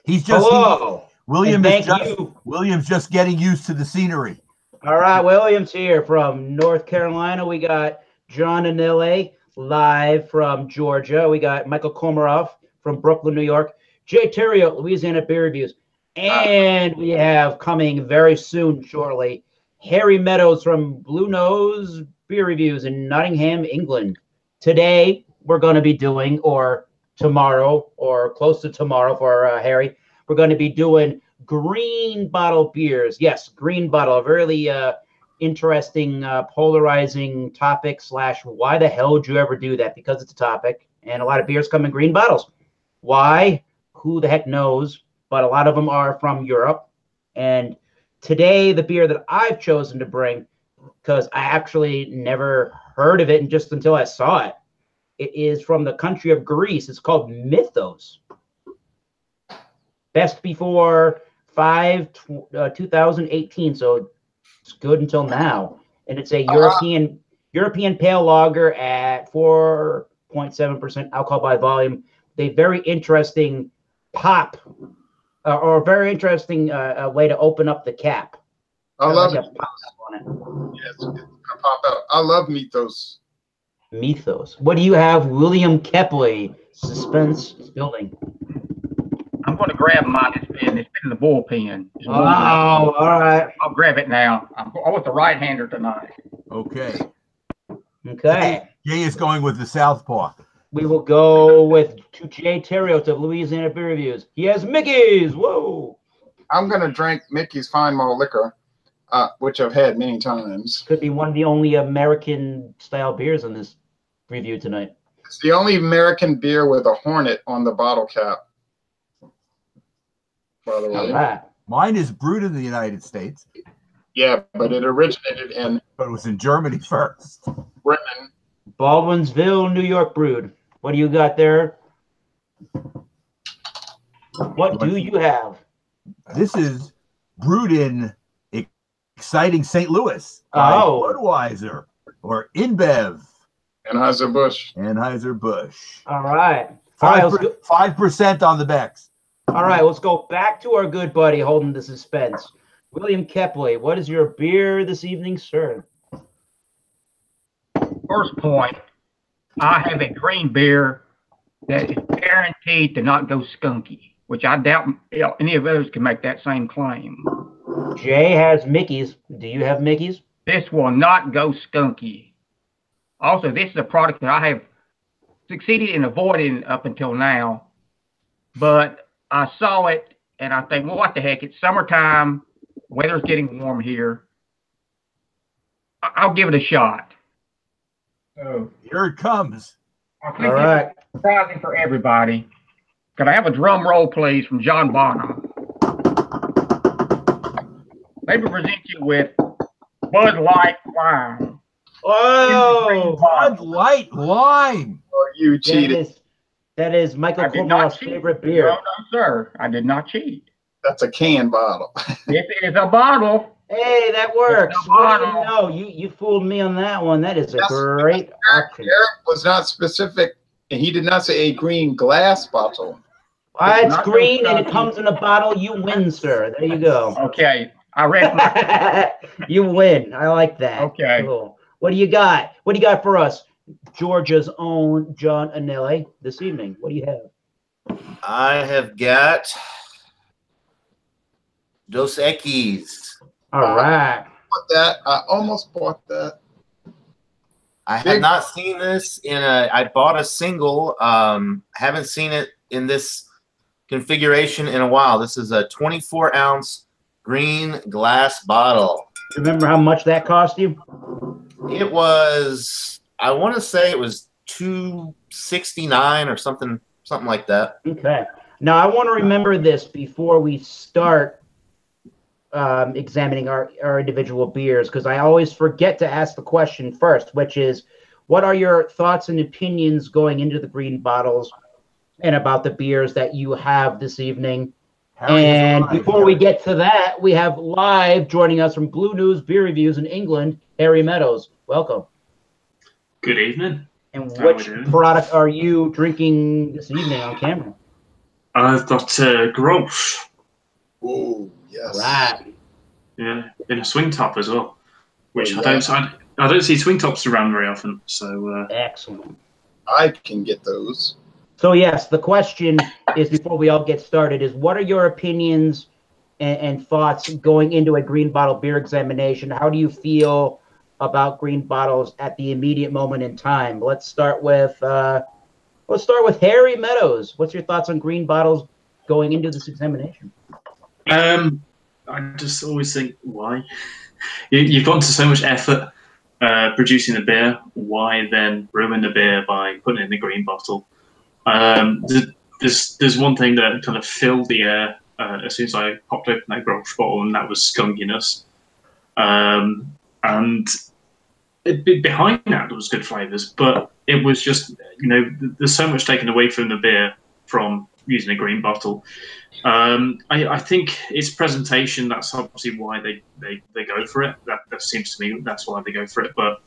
He's just hello. William's just getting used to the scenery. All right, William's here from North Carolina. We got John Anile live from Georgia. We got Michael Komarov from Brooklyn, New York. Jay Terrio, Louisiana Beer Reviews. And we have coming very soon, shortly, Harry Meadows from Blue Nose Beer Reviews in Nottingham, England. Today, we're going to be doing, or tomorrow, or close to tomorrow for Harry, we're going to be doing green bottle beers. Yes, green bottle, a really interesting, polarizing topic / why the hell would you ever do that? Because it's a topic, and a lot of beers come in green bottles. Why? Who the heck knows? But a lot of them are from Europe. And today, the beer that I've chosen to bring, because I actually never heard of it and just until I saw it, it is from the country of Greece. It's called Mythos. Best before 2018, so it's good until now. And it's a European pale lager at 4.7% alcohol by volume. A very interesting pop, or a very interesting way to open up the cap. I love like it. Yes, it's gonna pop out. I love Mythos. Mythos. What do you have, William Kepley? Suspense is building. I'm going to grab mine. It's been in the bullpen. Oh, all right. I'll grab it now. I'm with the right-hander tonight. Okay. Okay. Jay is going with the southpaw. We will go with Jay Terrio of Louisiana Beer Reviews. He has Mickey's. Whoa. I'm going to drink Mickey's Fine Malt Liquor, which I've had many times. Could be one of the only American-style beers in this review tonight. It's the only American beer with a hornet on the bottle cap. By the way. All right. Mine is brewed in the United States. Yeah, but it originated in... But it was in Germany first. Britain. Baldwinsville, New York brewed. What do you got there? What do you have? This is brewed in exciting St. Louis. Oh. Budweiser or InBev. Anheuser-Busch. Anheuser-Busch. All right. 5% on the Becks. All right, let's go back to our good buddy holding the suspense. William Kepley, what is your beer this evening, sir? First point, I have a green beer that is guaranteed to not go skunky, which I doubt any of those can make that same claim. Jay has Mickey's. Do you have Mickey's? This will not go skunky. Also, this is a product that I have succeeded in avoiding up until now, but I saw it and I think, well, what the heck? It's summertime. Weather's getting warm here. I'll give it a shot. So here it comes. I think it's surprising for everybody. Could I have a drum roll, please, from John Bonham? Let me present you with Bud Light Lime. Oh, Bud Light Lime. Oh, you cheated. That is Michael Komarov's favorite beer. No, sir. I did not cheat. That's a can bottle. It is a bottle. Hey, that works. What do you know? You fooled me on that one. That is a great option. Eric was not specific, and he did not say a green glass bottle. It's green and it comes in a bottle. You win, sir. There you go. Okay. I read You win. I like that. Okay. Cool. What do you got? What do you got for us? Georgia's own John Anile this evening. What do you have? I have got Dos Equis. All right. I almost bought that. I had not seen this I bought a single. Haven't seen it in this configuration in a while. This is a 24-ounce green glass bottle. Remember how much that cost you? It was, I want to say it was $269 or something like that. Okay. Now I want to remember this before we start examining our individual beers, because I always forget to ask the question first, which is, what are your thoughts and opinions going into the green bottles and about the beers that you have this evening? And before we get to that, we have live joining us from Blue News Beer Reviews in England, Harry Meadows. Welcome. Good evening. And which product are you drinking this evening on camera? I've got Grolsch. Oh, yes. Right. Yeah, in a swing top as well, which Oh, I yeah. don't see swing tops around very often. So Excellent. I can get those. So yes, the question is, before we all get started, is what are your opinions and thoughts going into a green bottle beer examination? How do you feel about green bottles at the immediate moment in time? Let's start with Harry Meadows. What's your thoughts on green bottles going into this examination? I just always think, why? You've gone to so much effort producing the beer. Why then ruin the beer by putting it in the green bottle? There's one thing that kind of filled the air as soon as I popped open that Grolsch bottle, and that was skunkiness. And behind that, there was good flavors, but it was just, there's so much taken away from the beer from using a green bottle. I think it's presentation. That's obviously why they go for it. That seems to me that's why they go for it. But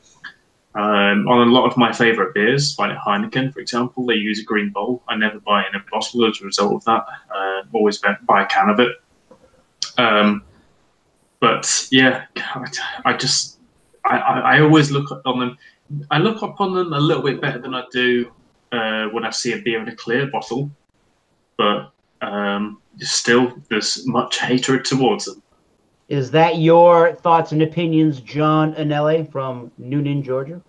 on a lot of my favorite beers, like Heineken, for example, they use a green bowl. I never buy in a bottle as a result of that. Always buy a can of it. But yeah, I always look on them. I look upon them a little bit better than I do when I see a beer in a clear bottle. But still, there's much hatred towards them. Is that your thoughts and opinions, John Anelli from Noonan, Georgia?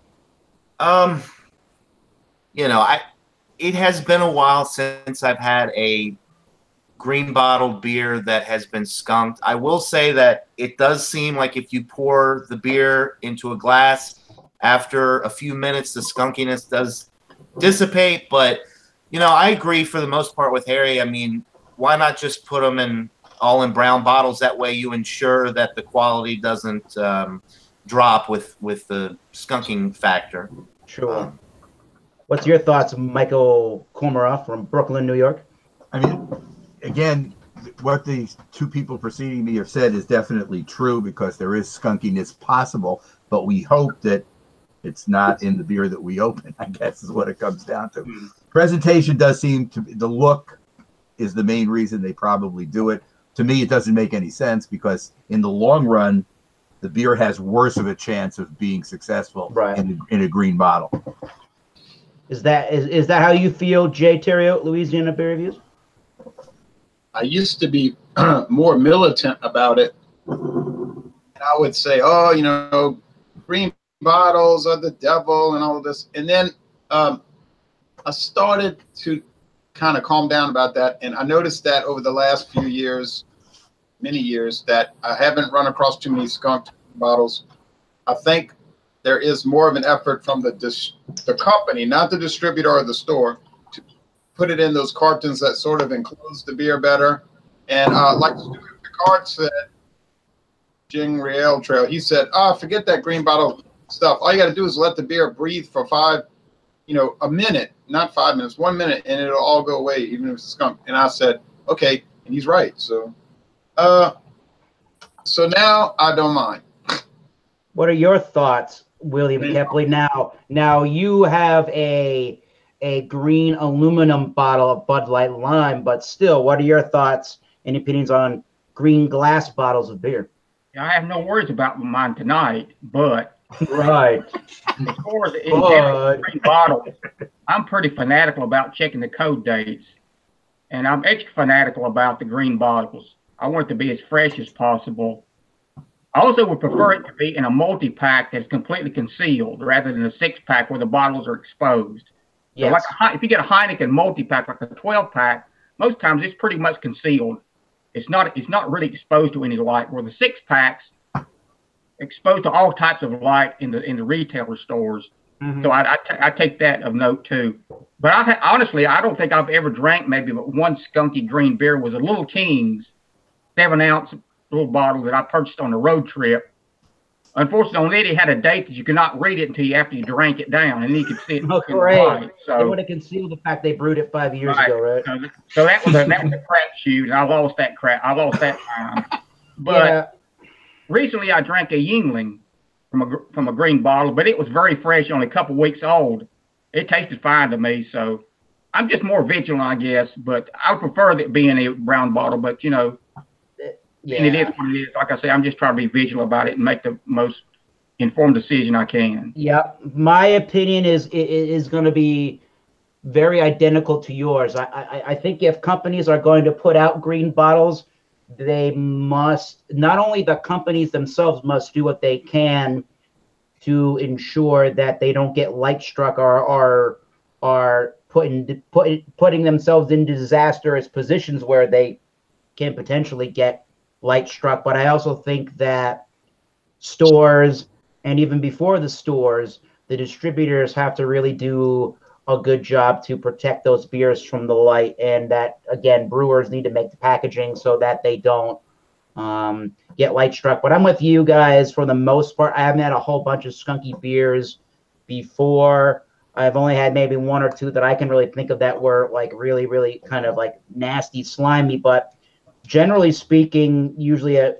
It has been a while since I've had a green bottled beer that has been skunked. I will say that it does seem like if you pour the beer into a glass, after a few minutes, the skunkiness does dissipate. But, I agree for the most part with Harry. I mean, why not just put them all in brown bottles? That way you ensure that the quality doesn't drop with the skunking factor. Sure. What's your thoughts, Michael Komarov from Brooklyn, New York? I mean, again, what these two people preceding me have said is definitely true, because there is skunkiness possible, but we hope that it's not in the beer that we open, I guess is what it comes down to. Presentation does seem to be, the look is the main reason they probably do it. To me, it doesn't make any sense, because in the long run, the beer has worse of a chance of being successful in a green bottle. Is that how you feel, Jay Theriault, Louisiana Beer Reviews? I used to be more militant about it. And I would say, green bottles are the devil and all of this. And then I started to kind of calm down about that. And I noticed that over the last few years, many years, that I haven't run across too many skunked bottles. I think there is more of an effort from the company, not the distributor or the store, to put it in those cartons that sort of enclose the beer better. And like the card said, Jing Riel Trail, he said, forget that green bottle stuff. All you got to do is let the beer breathe for a minute, not 5 minutes, 1 minute, and it'll all go away, even if it's skunk. And I said, okay, and he's right. So now I don't mind. What are your thoughts, William Kepley? Now you have a green aluminum bottle of Bud Light Lime, but still, what are your thoughts and opinions on green glass bottles of beer? I have no worries about mine tonight, but right. As far as the green bottles, I'm pretty fanatical about checking the code dates, and I'm extra fanatical about the green bottles. I want it to be as fresh as possible. I also would prefer it to be in a multi-pack that's completely concealed rather than a 6-pack where the bottles are exposed. Yes. So if you get a Heineken multi-pack, like a 12-pack, most times it's pretty much concealed. It's not really exposed to any light, where the 6-packs exposed to all types of light in the retailer stores. Mm-hmm. So I take that of note too. But honestly, I don't think I've ever drank maybe but one skunky green beer. Was a Little King's 7-ounce little bottle that I purchased on a road trip. Unfortunately, on it had a date that you could not read it until after you drank it down, and you could see it. Oh, great! So they would have concealed the fact they brewed it 5 years ago, right? So that was a crapshoot, and I lost that time. But recently, I drank a Yingling from a green bottle, but it was very fresh, only a couple weeks old. It tasted fine to me, so I'm just more vigilant, I guess. But I would prefer it being a brown bottle. But you know, Yeah. and it is what it is. Like I say, I'm just trying to be vigilant about it and make the most informed decision I can. Yeah, my opinion is going to be very identical to yours. I think if companies are going to put out green bottles, they must, not only the companies themselves must do what they can to ensure that they don't get light struck or are putting themselves in disastrous positions where they can potentially get light struck. But I also think that stores, and even before the stores, the distributors have to really do a good job to protect those beers from the light. And that, again, brewers need to make the packaging so that they don't get light struck. But I'm with you guys for the most part. I haven't had a whole bunch of skunky beers before. I've only had maybe one or two that I can really think of that were like really, really kind of like nasty, slimy. But generally speaking, usually I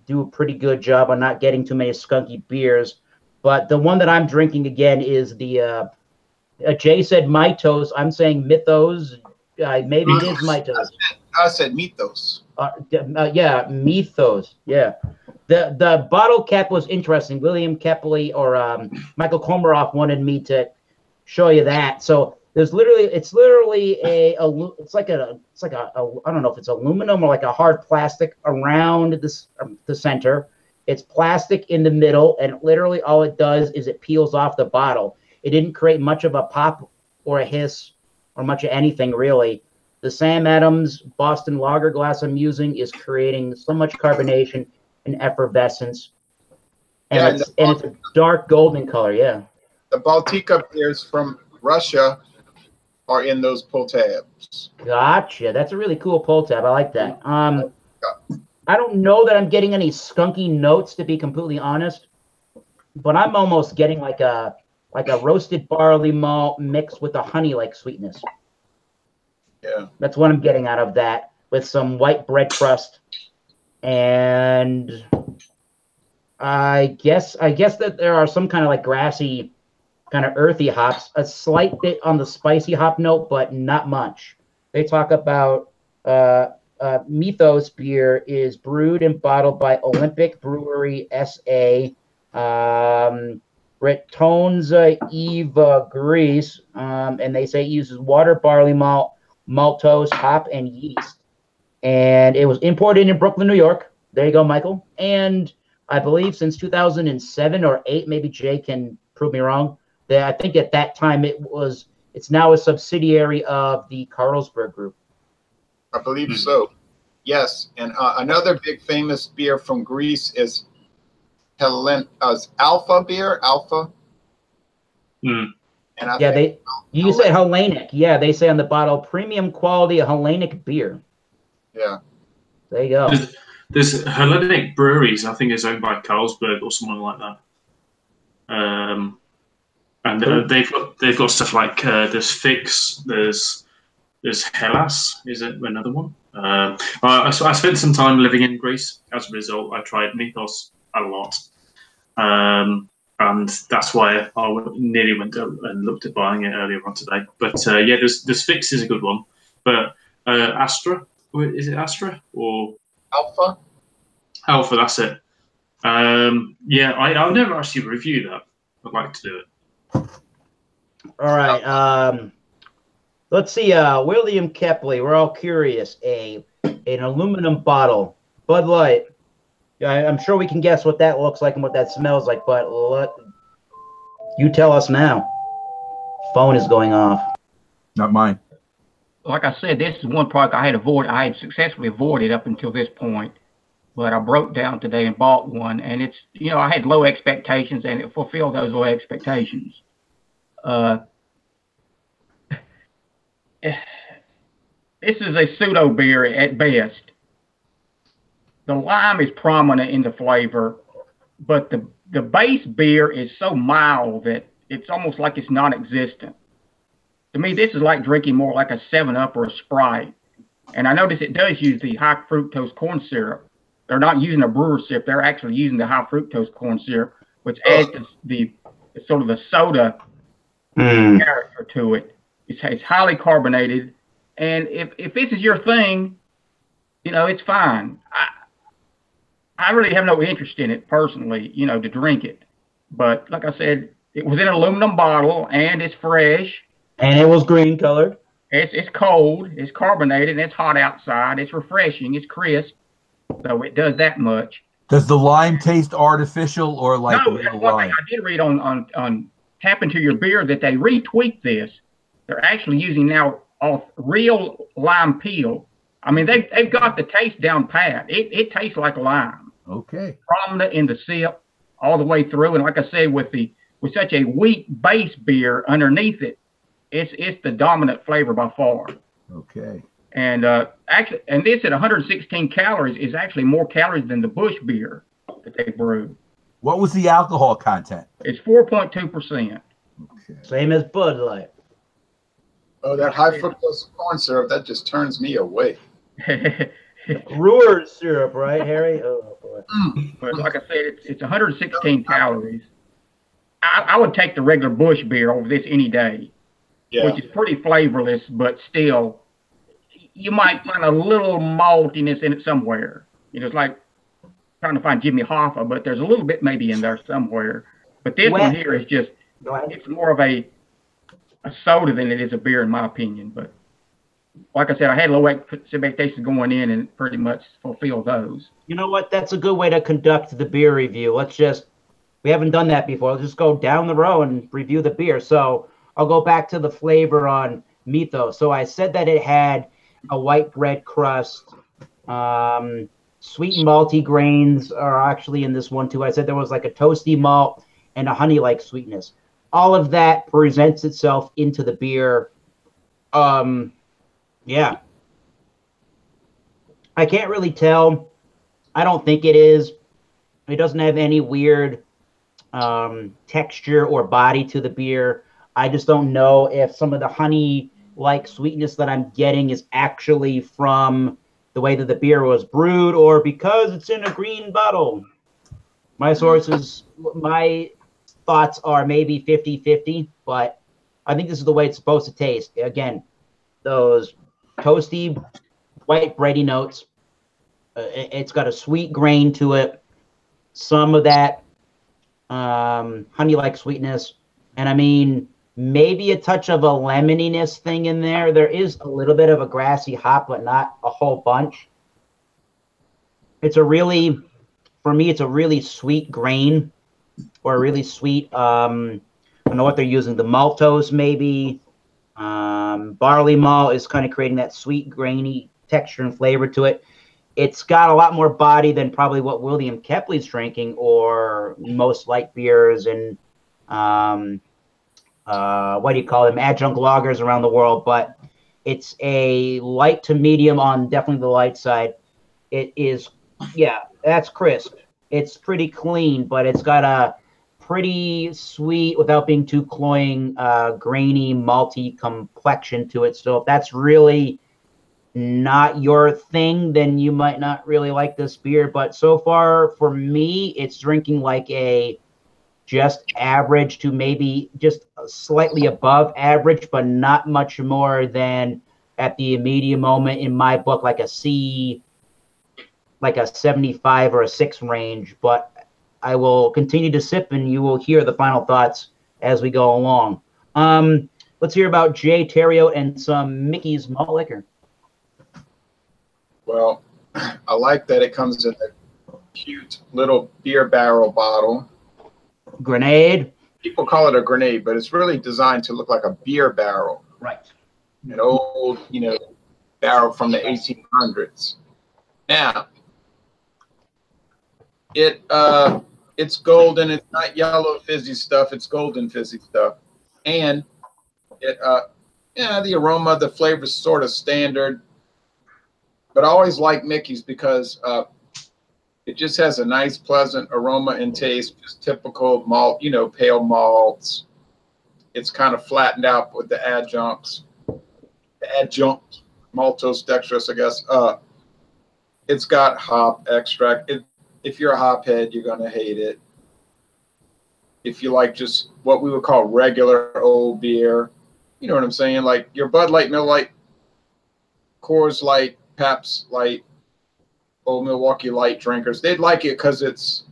do a pretty good job on not getting too many skunky beers. But the one that I'm drinking again is the Jay said Mitos. I'm saying Mythos. Maybe it is Mitos. I said Mythos. Yeah, Mythos. Yeah. The bottle cap was interesting. William Kepley or Michael Komaroff wanted me to show you that. So it's literally I don't know if it's aluminum or like a hard plastic around this the center. It's plastic in the middle, and literally all it does is it peels off the bottle. It didn't create much of a pop or a hiss or much of anything really. The Sam Adams Boston Lager glass I'm using is creating so much carbonation and effervescence, and it's a dark golden color. Yeah. The Baltica beers from Russia are in those pull tabs. Gotcha. That's a really cool pull tab. I like that. I don't know that I'm getting any skunky notes, to be completely honest, but I'm almost getting like a roasted barley malt mixed with a honey-like sweetness. Yeah. That's what I'm getting out of that, with some white bread crust. And I guess that there are some kind of like grassy, kind of earthy hops, a slight bit on the spicy hop note, but not much. They talk about Mythos beer is brewed and bottled by Olympic Brewery S.A. Bretonza Eva, Greece, and they say it uses water, barley malt, maltose, hop, and yeast. And it was imported in Brooklyn, New York. There you go, Michael. And I believe since 2007 or 8, maybe Jay can prove me wrong, that I think at that time it's now a subsidiary of the Carlsberg Group. I believe so. Yes, and another big famous beer from Greece is Alpha beer. Alpha. Mm. And you said Hellenic. Yeah, they say on the bottle, premium quality Hellenic beer. Yeah. There you go. There's Hellenic Breweries, I think, is owned by Carlsberg or someone like that. And they've got stuff like there's Fix, there's Hellas, is it another one? I spent some time living in Greece. As a result, I tried Mythos a lot, and that's why I nearly went and looked at buying it earlier on today. But yeah, there's Fix is a good one, but Astra, is it Astra or Alpha? Alpha, that's it. Yeah, I'll never actually review that. I'd like to do it. All right. Let's see. William Kepley. We're all curious. An aluminum bottle, Bud Light. I'm sure we can guess what that looks like and what that smells like. But you tell us now. Phone is going off. Not mine. Like I said, this is one product I had successfully avoided up until this point. But I broke down today and bought one, and it's, I had low expectations, and it fulfilled those low expectations. This is a pseudo beer at best. The lime is prominent in the flavor, but the base beer is so mild that it's almost like it's non-existent. To me, this is like drinking more like a 7-Up or a Sprite. And I notice it does use the high fructose corn syrup. They're not using a brewer syrup. They're actually using the high fructose corn syrup, which adds the sort of the soda character to it. It's highly carbonated, and if this is your thing, you know, it's fine. I really have no interest in it personally, you know, to drink it. But like I said, it was in an aluminum bottle, and it's fresh. And it was green colored. It's cold, it's carbonated, and it's hot outside. It's refreshing, it's crisp, so it does that much. Does the lime taste artificial or like No, real that's one lime? thing I did read on Tap Into Your Beer that they retweaked this. They're actually using now real lime peel. I mean, they've got the taste down pat. It tastes like lime. Okay. Prominent in the sip all the way through, and like I said, with such a weak base beer underneath it, it's the dominant flavor by far. Okay. And actually, and this at 116 calories is actually more calories than the Busch beer that they brewed. What was the alcohol content? It's 4.2%. Okay. Same as Bud Light. Oh, that high fructose corn syrup, that just turns me away. Brewer's syrup, right, Harry? Oh boy. But like I said, it's 116 calories. I would take the regular Busch beer over this any day, which is pretty flavorless, but still, you might find a little maltiness in it somewhere. You know, it's like trying to find Jimmy Hoffa, but there's a little bit maybe in there somewhere. But this one here is just, it's more of a soda than it is a beer, in my opinion. But like I said, I had low expectations going in and pretty much fulfilled those. You know what? That's a good way to conduct the beer review. We haven't done that before. Let's just go down the row and review the beer. So I'll go back to the flavor on Mythos. So I said that it had a white bread crust. Sweet malty grains are actually in this one too. I said there was like a toasty malt and a honey-like sweetness. All of that presents itself into the beer. Yeah. I can't really tell. I don't think it is. It doesn't have any weird texture or body to the beer. I just don't know if some of the honey-like sweetness that I'm getting is actually from the way that the beer was brewed or because it's in a green bottle. My thoughts are maybe 50-50, but I think this is the way it's supposed to taste. Again, those toasty, white bready notes. It's got a sweet grain to it. Some of that honey-like sweetness. And I mean, maybe a touch of a lemoniness thing in there. There is a little bit of a grassy hop, but not a whole bunch. For me, it's a really sweet grain or a really sweet, I don't know what they're using. The maltose maybe. Barley malt is kind of creating that sweet, grainy texture and flavor to it. It's got a lot more body than probably what William Kepley's drinking or most light beers and what do you call them, adjunct lagers around the world. But it's a light to medium on definitely the light side. It is, yeah, that's crisp. It's pretty clean, but it's got a pretty sweet, without being too cloying, grainy, malty complexion to it. So if that's really not your thing, then you might not really like this beer. But so far, for me, it's drinking like a just average to maybe just slightly above average, but not much more than at the medium moment in my book, like a C, like a 75 or a 6 range. But I will continue to sip, and you will hear the final thoughts as we go along. Let's hear about Jay Terrio and some Mickey's malt liquor. Well, I like that it comes in a cute little beer barrel bottle. Grenade. People call it a grenade, but it's really designed to look like a beer barrel. Right. An old, barrel from the 1800s. Now, it's golden. It's not yellow fizzy stuff. It's golden fizzy stuff. And the aroma, the flavor is sort of standard. But I always like Mickey's because it just has a nice, pleasant aroma and taste, just typical malt, pale malts. It's kind of flattened out with the adjunct, maltose, dextrose, I guess. It's got hop extract. If you're a hop head, you're going to hate it. If you like just what we would call regular old beer, you know what I'm saying? Like your Bud Light, Miller Lite, Coors Light, Pabst Light, Old Milwaukee Light drinkers, they'd like it because it's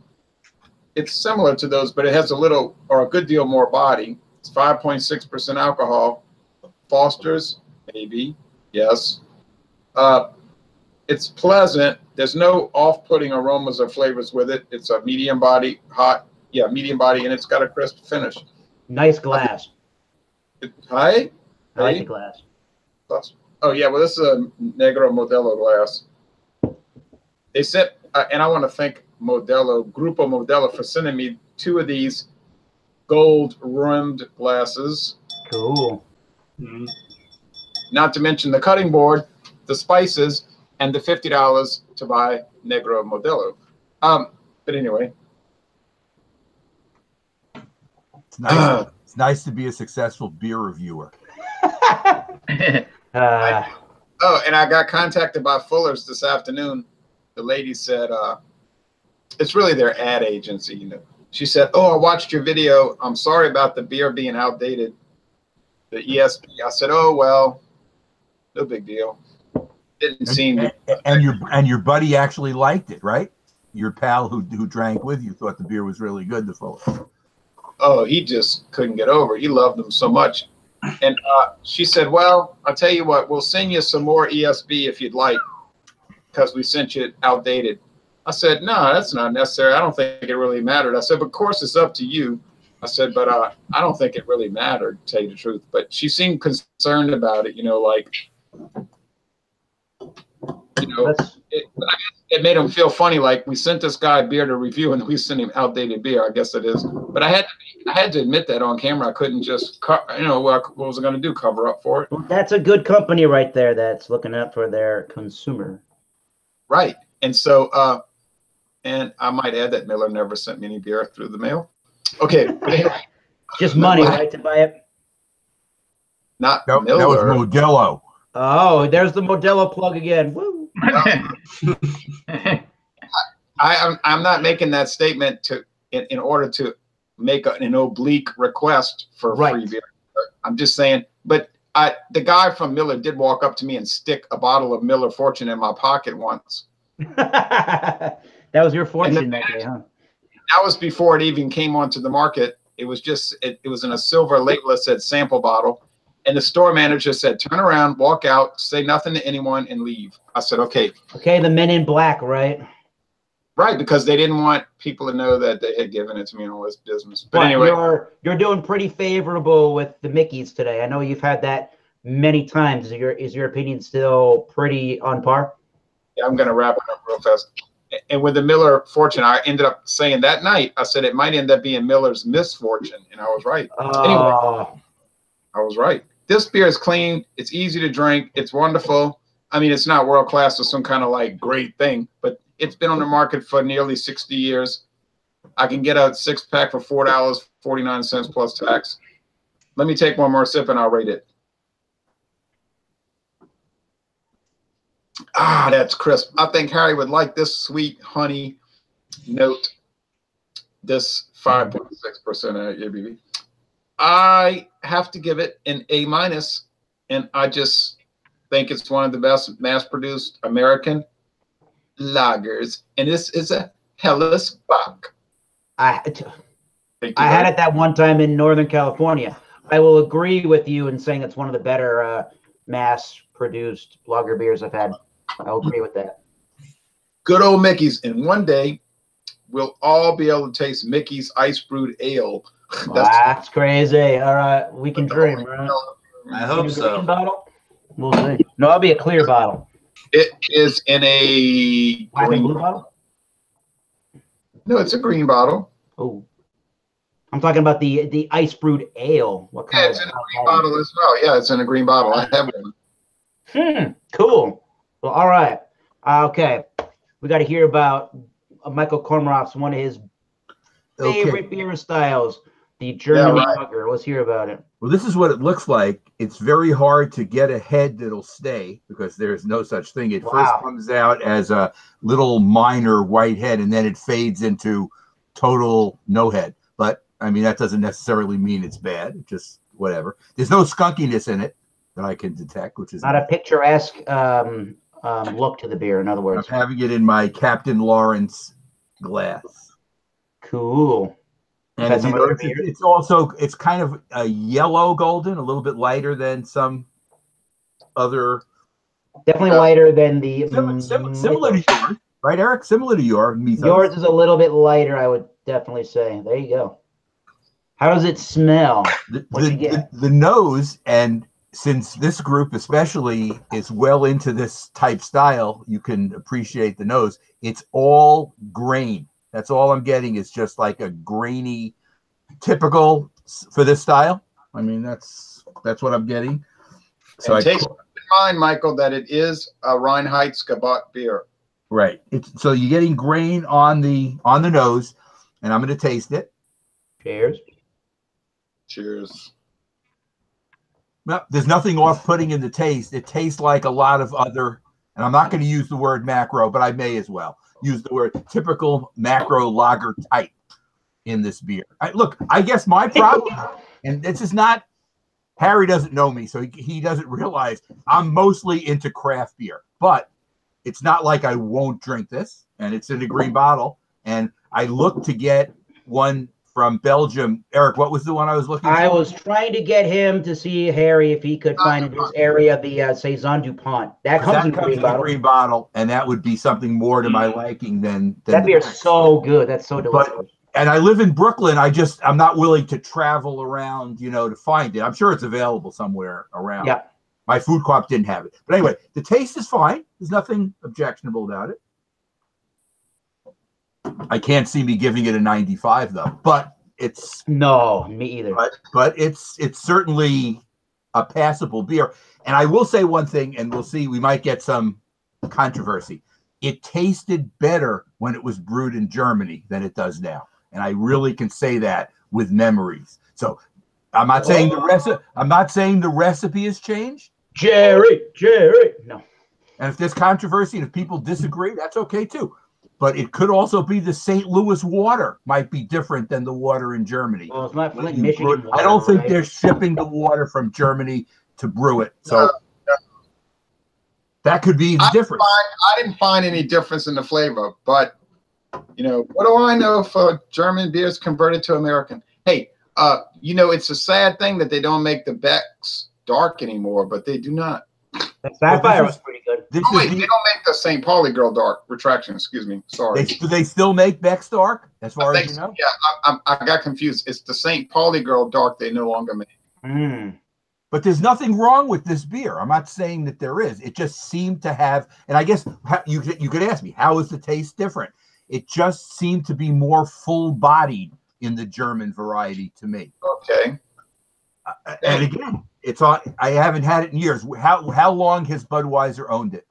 similar to those, but it has a little or a good deal more body. It's 5.6% alcohol. Foster's, maybe, yes. It's pleasant. There's no off-putting aromas or flavors with it. It's a medium body, medium body, and it's got a crisp finish. Nice glass. Hi? I like the glass. Oh, yeah, well, this is a Negro Modelo glass. They sent, and I want to thank Modelo, Grupo Modelo, for sending me 2 of these gold-rimmed glasses. Cool. Mm. Not to mention the cutting board, the spices, and the $50 to buy Negro Modelo. But anyway. It's nice. It's nice to be a successful beer reviewer. Oh, and I got contacted by Fuller's this afternoon. The lady said, it's really their ad agency, you know. She said, oh, I watched your video. I'm sorry about the beer being outdated. The ESP. I said, oh, well, no big deal. Didn't seem. And your buddy actually liked it, right? Your pal who drank with you thought the beer was really good, the Fuller. Oh, he just couldn't get over it. He loved them so much. And she said, well, I'll tell you what, we'll send you some more ESB if you'd like, because we sent you outdated. I said, no, that's not necessary. I don't think it really mattered. I said, but of course, it's up to you. I said, but I don't think it really mattered, to tell you the truth. But she seemed concerned about it, you know, like, you know, it made him feel funny. Like we sent this guy beer to review and we sent him outdated beer. I guess it is. But I had to admit that on camera. I couldn't just, you know, what was I going to do? Cover up for it? That's a good company right there that's looking out for their consumer. Right. And so, and I might add that Miller never sent me any beer through the mail. Okay. Just money, right, to buy it? Not nope, Miller. That was Modelo. Oh, there's the Modelo plug again. Woo. I'm not making that statement in order to make an oblique request for free beer. I'm just saying, but the guy from Miller did walk up to me and stick a bottle of Miller Fortune in my pocket once. That was your fortune that day, huh? That was before it even came onto the market. It was just, it was in a silver label that said sample bottle. And the store manager said, turn around, walk out, say nothing to anyone, and leave. I said, okay. Okay, the Men in Black, right? Right, because they didn't want people to know that they had given it to me and all this business. But anyway. You're doing pretty favorable with the Mickeys today. I know you've had that many times. Is your opinion still pretty on par? Yeah, I'm going to wrap it up real fast. And with the Miller Fortune, I ended up saying that night, I said it might end up being Miller's misfortune. And I was right. Anyway, I was right. This beer is clean. It's easy to drink. It's wonderful. I mean, it's not world class or some kind of like great thing, but it's been on the market for nearly 60 years. I can get a 6-pack for $4.49 plus tax. Let me take one more sip and I'll rate it. Ah, that's crisp. I think Harry would like this sweet honey note. This 5.6% ABV. I have to give it an A-, and I just think it's one of the best mass-produced American lagers, and this is a Helles Bock. I had it that one time in Northern California. I will agree with you in saying it's one of the better mass-produced lager beers I've had. I'll agree with that. Good old Mickey's, and one day we'll all be able to taste Mickey's Ice Brewed Ale. That's crazy. All right, we can dream, right? I hope so. Bottle? We'll see. No, it'll be a clear bottle. It is in a Black and blue bottle? No, it's a green bottle. Oh, I'm talking about the Ice Brewed Ale. What kind? Yeah, it's in a green bottle as well. Yeah, it's in a green bottle. I have one. Cool. Well, all right. Okay, we got to hear about Michael Kormaroff's one of his favorite beer styles, the German lager. Let's hear about it. Well, this is what it looks like. It's very hard to get a head that'll stay because there's no such thing. It first comes out as a little minor white head, and then it fades into total no head. But I mean, that doesn't necessarily mean it's bad. It just whatever. There's no skunkiness in it that I can detect, which is not a picturesque look to the beer. In other words, I'm having it in my Captain Lawrence glass. Cool. And if you notice, it's kind of a yellow golden, a little bit lighter than some other. Definitely lighter than the similar to yours, right, Eric? Similar to your Mythos. Yours is a little bit lighter, I would definitely say. There you go. How does it smell? The nose, and since this group especially is well into this type style, you can appreciate the nose. It's all grain. That's all I'm getting is just like a grainy, typical for this style. I mean, that's what I'm getting. So take in mind, Michael, that it is a Reinheitsgebot beer. Right. So you're getting grain on the nose, and I'm going to taste it. Cheers. Cheers. Well, there's nothing off-putting in the taste. It tastes like a lot of other, and I'm not going to use the word macro, but I may as well use the word typical macro lager type in this beer. Look, I guess my problem, and this is not, Harry doesn't know me, so he doesn't realize I'm mostly into craft beer, but it's not like I won't drink this, and it's in a green bottle, and I look to get one from Belgium. Eric, what was the one I was looking for? I was trying to get him to see Harry if he could find in his area the Saison DuPont. That comes in a green bottle, and that would be something more to my liking than that beer's so good. That's so delicious. And I live in Brooklyn. I'm not willing to travel around, to find it. I'm sure it's available somewhere around. Yeah. My food co-op didn't have it. But anyway, the taste is fine. There's nothing objectionable about it. I can't see me giving it a 95 though, but it's no, me either. But it's certainly a passable beer. And I will say one thing, and we'll see, we might get some controversy. It tasted better when it was brewed in Germany than it does now. And I really can say that with memories. So I'm not saying the recipe has changed. Jerry. No. And if there's controversy and if people disagree, that's okay too. But it could also be the St. Louis water might be different than the water in Germany. Well, it's not Flint, Michigan water, I don't think they're shipping the water from Germany to brew it. So that could be the difference. I didn't find any difference in the flavor, but what do I know if German beer is converted to American? Hey, it's a sad thing that they don't make the Beck's dark anymore, but they do not. The Sapphire was pretty good. They don't make the St. Pauli Girl dark. Retraction, excuse me. Sorry. Do they still make Beck's dark, as far as you know? Yeah, I got confused. It's the St. Pauli Girl dark they no longer make. But there's nothing wrong with this beer. I'm not saying that there is. It just seemed to have, and I guess you could ask me, how is the taste different? It just seemed to be more full-bodied in the German variety to me. Okay. And again, it's on. I haven't had it in years. How long has Budweiser owned it?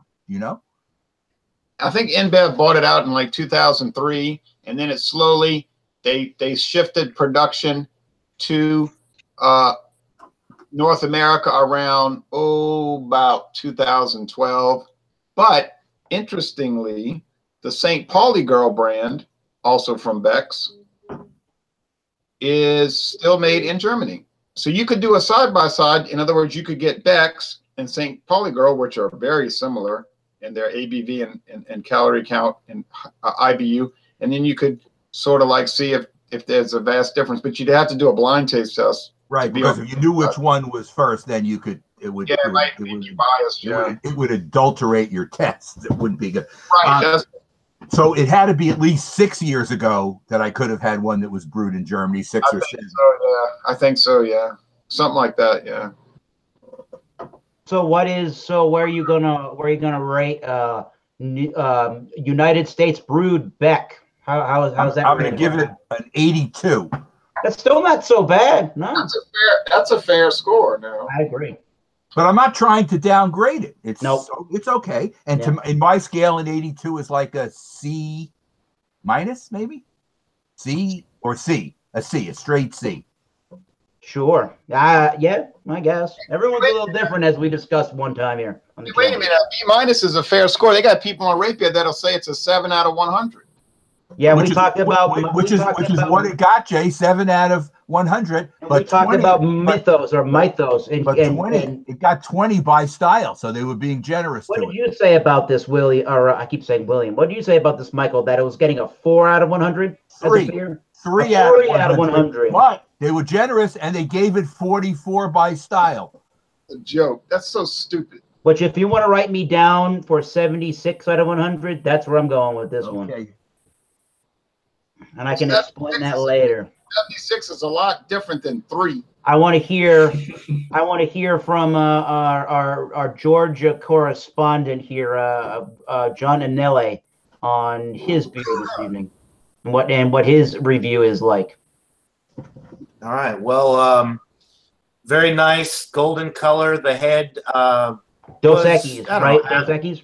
I think InBev bought it out in like 2003, and then it slowly they shifted production to North America around about 2012. But interestingly, the St. Pauli Girl brand, also from Beck's, is still made in Germany. So you could do a side-by-side. In other words, you could get Beck's and St. Pauli Girl, which are very similar in their ABV and calorie count and IBU. And then you could sort of like see if there's a vast difference. But you'd have to do a blind taste test. Right, because if you knew which one was first, then you could, it would adulterate your tests. It wouldn't be good. Right. So it had to be at least 6 years ago that I could have had one that was brewed in Germany, 6 or 7. I think so, yeah. Something like that, yeah. So where are you gonna rate United States brewed Beck? How's that? I'm gonna give it an 82. That's still not so bad. No. That's a fair score now. I agree. But I'm not trying to downgrade it. It's okay. And in my scale, an 82 is like a C minus, maybe? C or C. A C, a straight C. Sure. Yeah, I guess. Everyone's a little different, as we discussed one time here. Wait a minute. B minus is a fair score. They got people on Rapier that'll say it's a 7 out of 100. Yeah, we talked about which is what it got, Jay. 7 out of 100. And But we talked 20 about mythos or mythos. But 20, it got 20 by style, so they were being generous what to did it. you say about this, Willie? Or I keep saying William. What did you say about this, Michael? That it was getting a 4 out of 100 as a beer? Three A out 3 out of 100. But they were generous and they gave it 44 by style. A joke. That's so stupid. Which, if you want to write me down for 76 out of 100, that's where I'm going with this one. And I can explain that later. 76 is a lot different than 3. I want to hear. I want to hear from our Georgia correspondent here, John Anele, on his beer this evening, and what his review is like. All right. Well, very nice golden color. The head. Dos Equis, right? Dos Equis.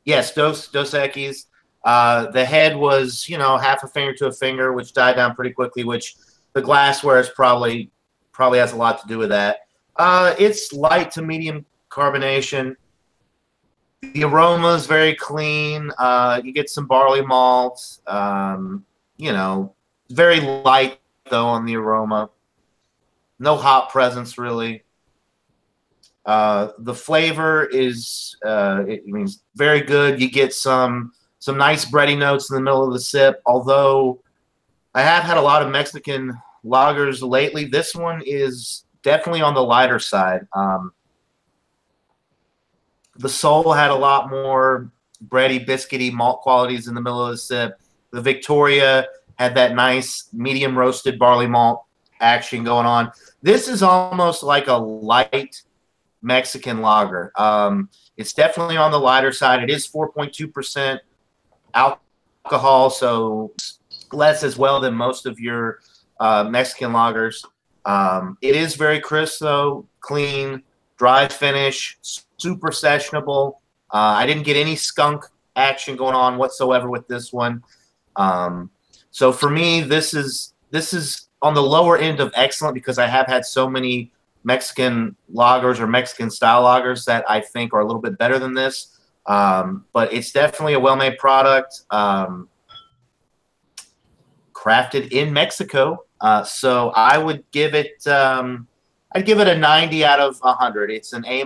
Yes, Dos Equis. The head was, half a finger to a finger, which died down pretty quickly. Which the glassware is probably has a lot to do with that. It's light to medium carbonation. The aroma is very clean. You get some barley malt. Very light though on the aroma. No hop presence really. The flavor is very good. You get some nice bready notes in the middle of the sip. Although I have had a lot of Mexican lagers lately, this one is definitely on the lighter side. The Soul had a lot more bready, biscuity malt qualities in the middle of the sip. The Victoria had that nice medium roasted barley malt action going on. This is almost like a light Mexican lager. It's definitely on the lighter side. It is 4.2% alcohol, so less as well than most of your Mexican lagers. It is very crisp though, clean, dry finish, super sessionable. I didn't get any skunk action going on whatsoever with this one. So for me, this is on the lower end of excellent because I have had so many Mexican lagers or Mexican style lagers that I think are a little bit better than this. But it's definitely a well-made product, crafted in Mexico. So I would give it, I'd give it a 90 out of 100. It's an A-,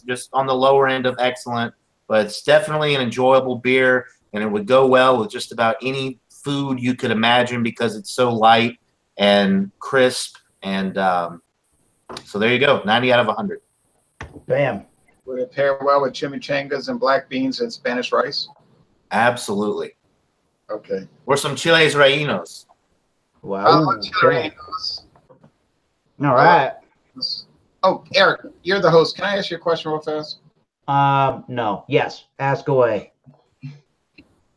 just on the lower end of excellent, but it's definitely an enjoyable beer, and it would go well with just about any food you could imagine because it's so light and crisp. And so there you go, 90 out of 100. Bam. Would it pair well with chimichangas and black beans and Spanish rice? Absolutely. Okay. Or some chiles rellenos. Wow. Okay. All right. Oh, Eric, you're the host. Can I ask you a question real fast? No. Yes. Ask away.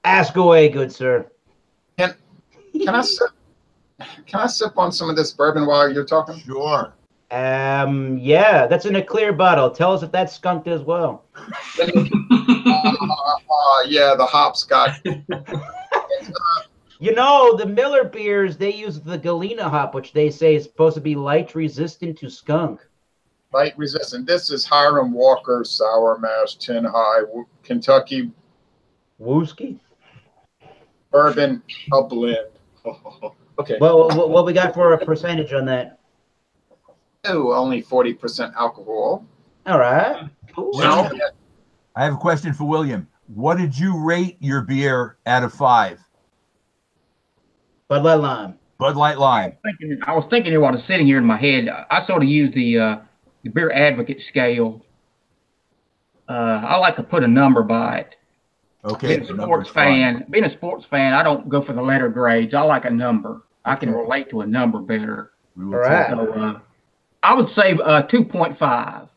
Ask away, good sir. Can I sip on some of this bourbon while you're talking? Sure. Yeah, that's in a clear bottle. Tell us if that's skunked as well. Yeah, the hops got. The Miller beers, they use the Galena hop, which they say is supposed to be light resistant to skunk. Light resistant. This is Hiram Walker Sour Mash 10 High Kentucky Wooski. Bourbon, a blend. Okay. Well, what we got for a percentage on that? Oh, only 40% alcohol. All right. Cool. Well, I have a question for William. What did you rate your beer out of 5? Bud Light Lime. Bud Light Lime. I was thinking while I was sitting here in my head. I sort of use the beer advocate scale. I like to put a number by it. Okay. Being a sports fan, I don't go for the letter grades. I like a number. I can relate to a number better. All right. So I would say 2.5.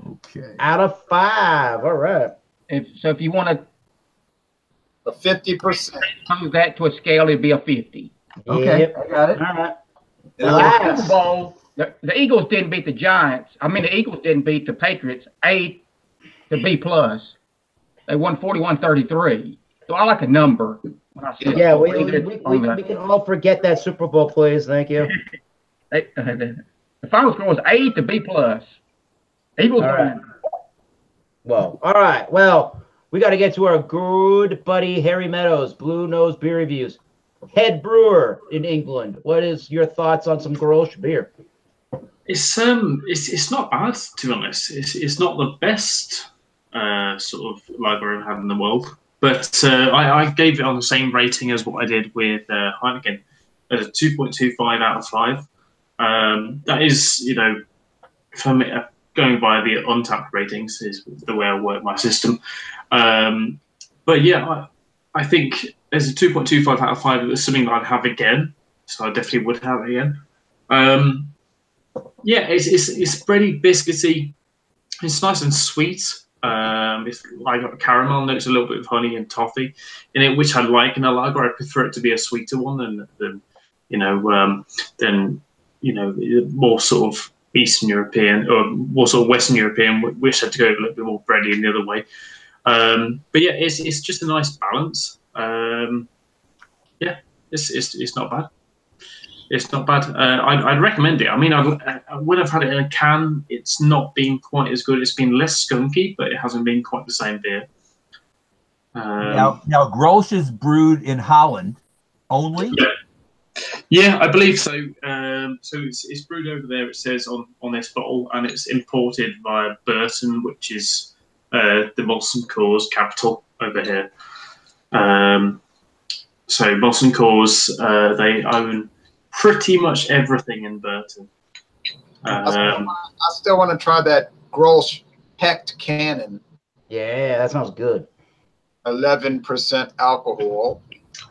Okay. Out of 5. All right. If you want to. A 50%. Use that to a scale, it'd be a 50. Okay, Yep. I got it. All right. The Super Bowl, the Eagles didn't beat the Giants. The Eagles didn't beat the Patriots. A to B plus. They won 41-33. So I like a number. Yeah, we can all forget that Super Bowl, please. Thank you. The final score was A to B plus. Eagles won. Well, all right. Well, we got to get to our good buddy Harry Meadows, Blue Nose Beer Reviews. head brewer in England. What is your thoughts on some Grolsch beer? It's not bad, to be honest. It's not the best sort of lager I've had in the world, but I gave it on the same rating as what I did with Heineken, at a 2.25 out of 5. That is, you know, for me, going by the untapped ratings is the way I work my system. But yeah, I think as a 2.25 out of 5, it was something that I'd have again, so I definitely would have it again. Yeah, it's bready, biscuity. It's nice and sweet. It's like got caramel notes, a little bit of honey and toffee in it, which I like in a lager. I prefer it to be a sweeter one than more sort of Eastern European or more sort of Western European. Wish I had to go a little bit more bready in the other way. But yeah, it's just a nice balance. Yeah, it's not bad. It's not bad. I'd recommend it. I mean, when I've had it in a can, it's not been quite as good. It's been less skunky, but it hasn't been quite the same beer. Now Grolsch is brewed in Holland only. Yeah, I believe so. So it's brewed over there. It says on this bottle, and it's imported via Burton, which is the Molson Coors capital over here. So Molson Coors, they own pretty much everything in Burton. I still want to try that Grolsch Hecht Cannon. Yeah, that sounds good. 11% alcohol.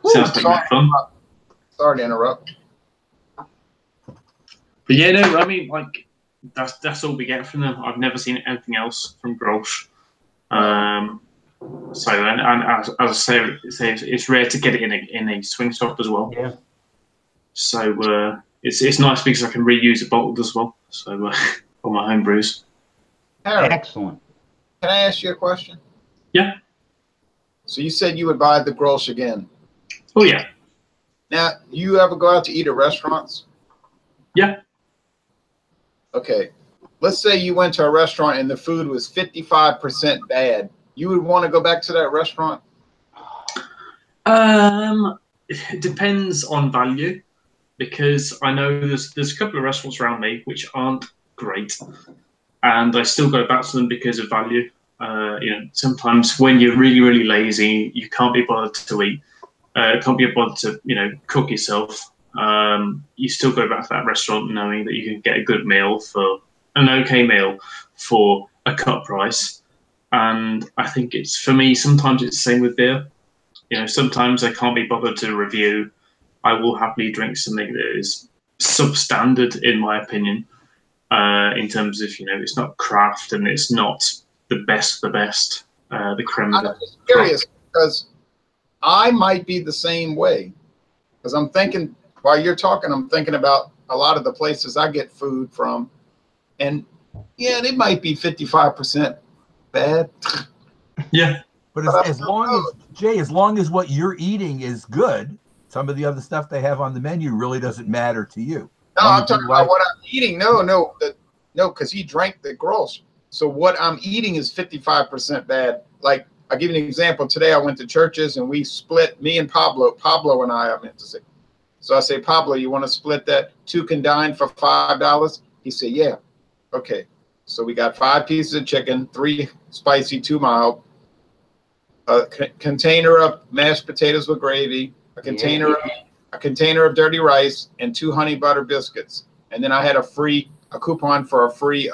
Sounds like fun. Sorry to interrupt. But yeah, no, I mean, like that's all we get from them. I've never seen anything else from Grolsch. So and as I say, it's rare to get it in a swing shop as well. Yeah. So it's nice because I can reuse it bottled as well. So for my home brews. Harry, Excellent. can I ask you a question? Yeah. So you said you would buy the Grolsch again. Oh yeah. Now, you ever go out to eat at restaurants? Yeah. Okay. Let's say you went to a restaurant and the food was 55% bad. You would want to go back to that restaurant? It depends on value, because I know there's a couple of restaurants around me which aren't great, and I still go back to them because of value. Sometimes when you're really, really lazy, you can't be bothered to eat, can't be bothered to, cook yourself. You still go back to that restaurant knowing that you can get a good meal for an okay meal for a cut price. And I think it's, for me, sometimes it's the same with beer. Sometimes I can't be bothered to review. I will happily drink something that is substandard, in my opinion, in terms of, it's not craft and it's not the best of the best, the creme of the I'm just curious because I might be the same way. Because I'm thinking, while you're talking, I'm thinking about a lot of the places I get food from. And yeah, they might be 55% bad. Yeah. But as long as what you're eating is good, some of the other stuff they have on the menu really doesn't matter to you. No, I'm talking about what I'm eating. No, because he drank the Grolsch. So what I'm eating is 55% bad. Like, I'll give you an example. Today I went to Churches and we split, me and Pablo and I meant to say. So I say, Pablo, you want to split that 2 can dine for $5? He said, yeah. Okay. So we got 5 pieces of chicken, 3 spicy, 2 mild, a container of mashed potatoes with gravy, a container of dirty rice, and 2 honey butter biscuits. And then I had a coupon for a free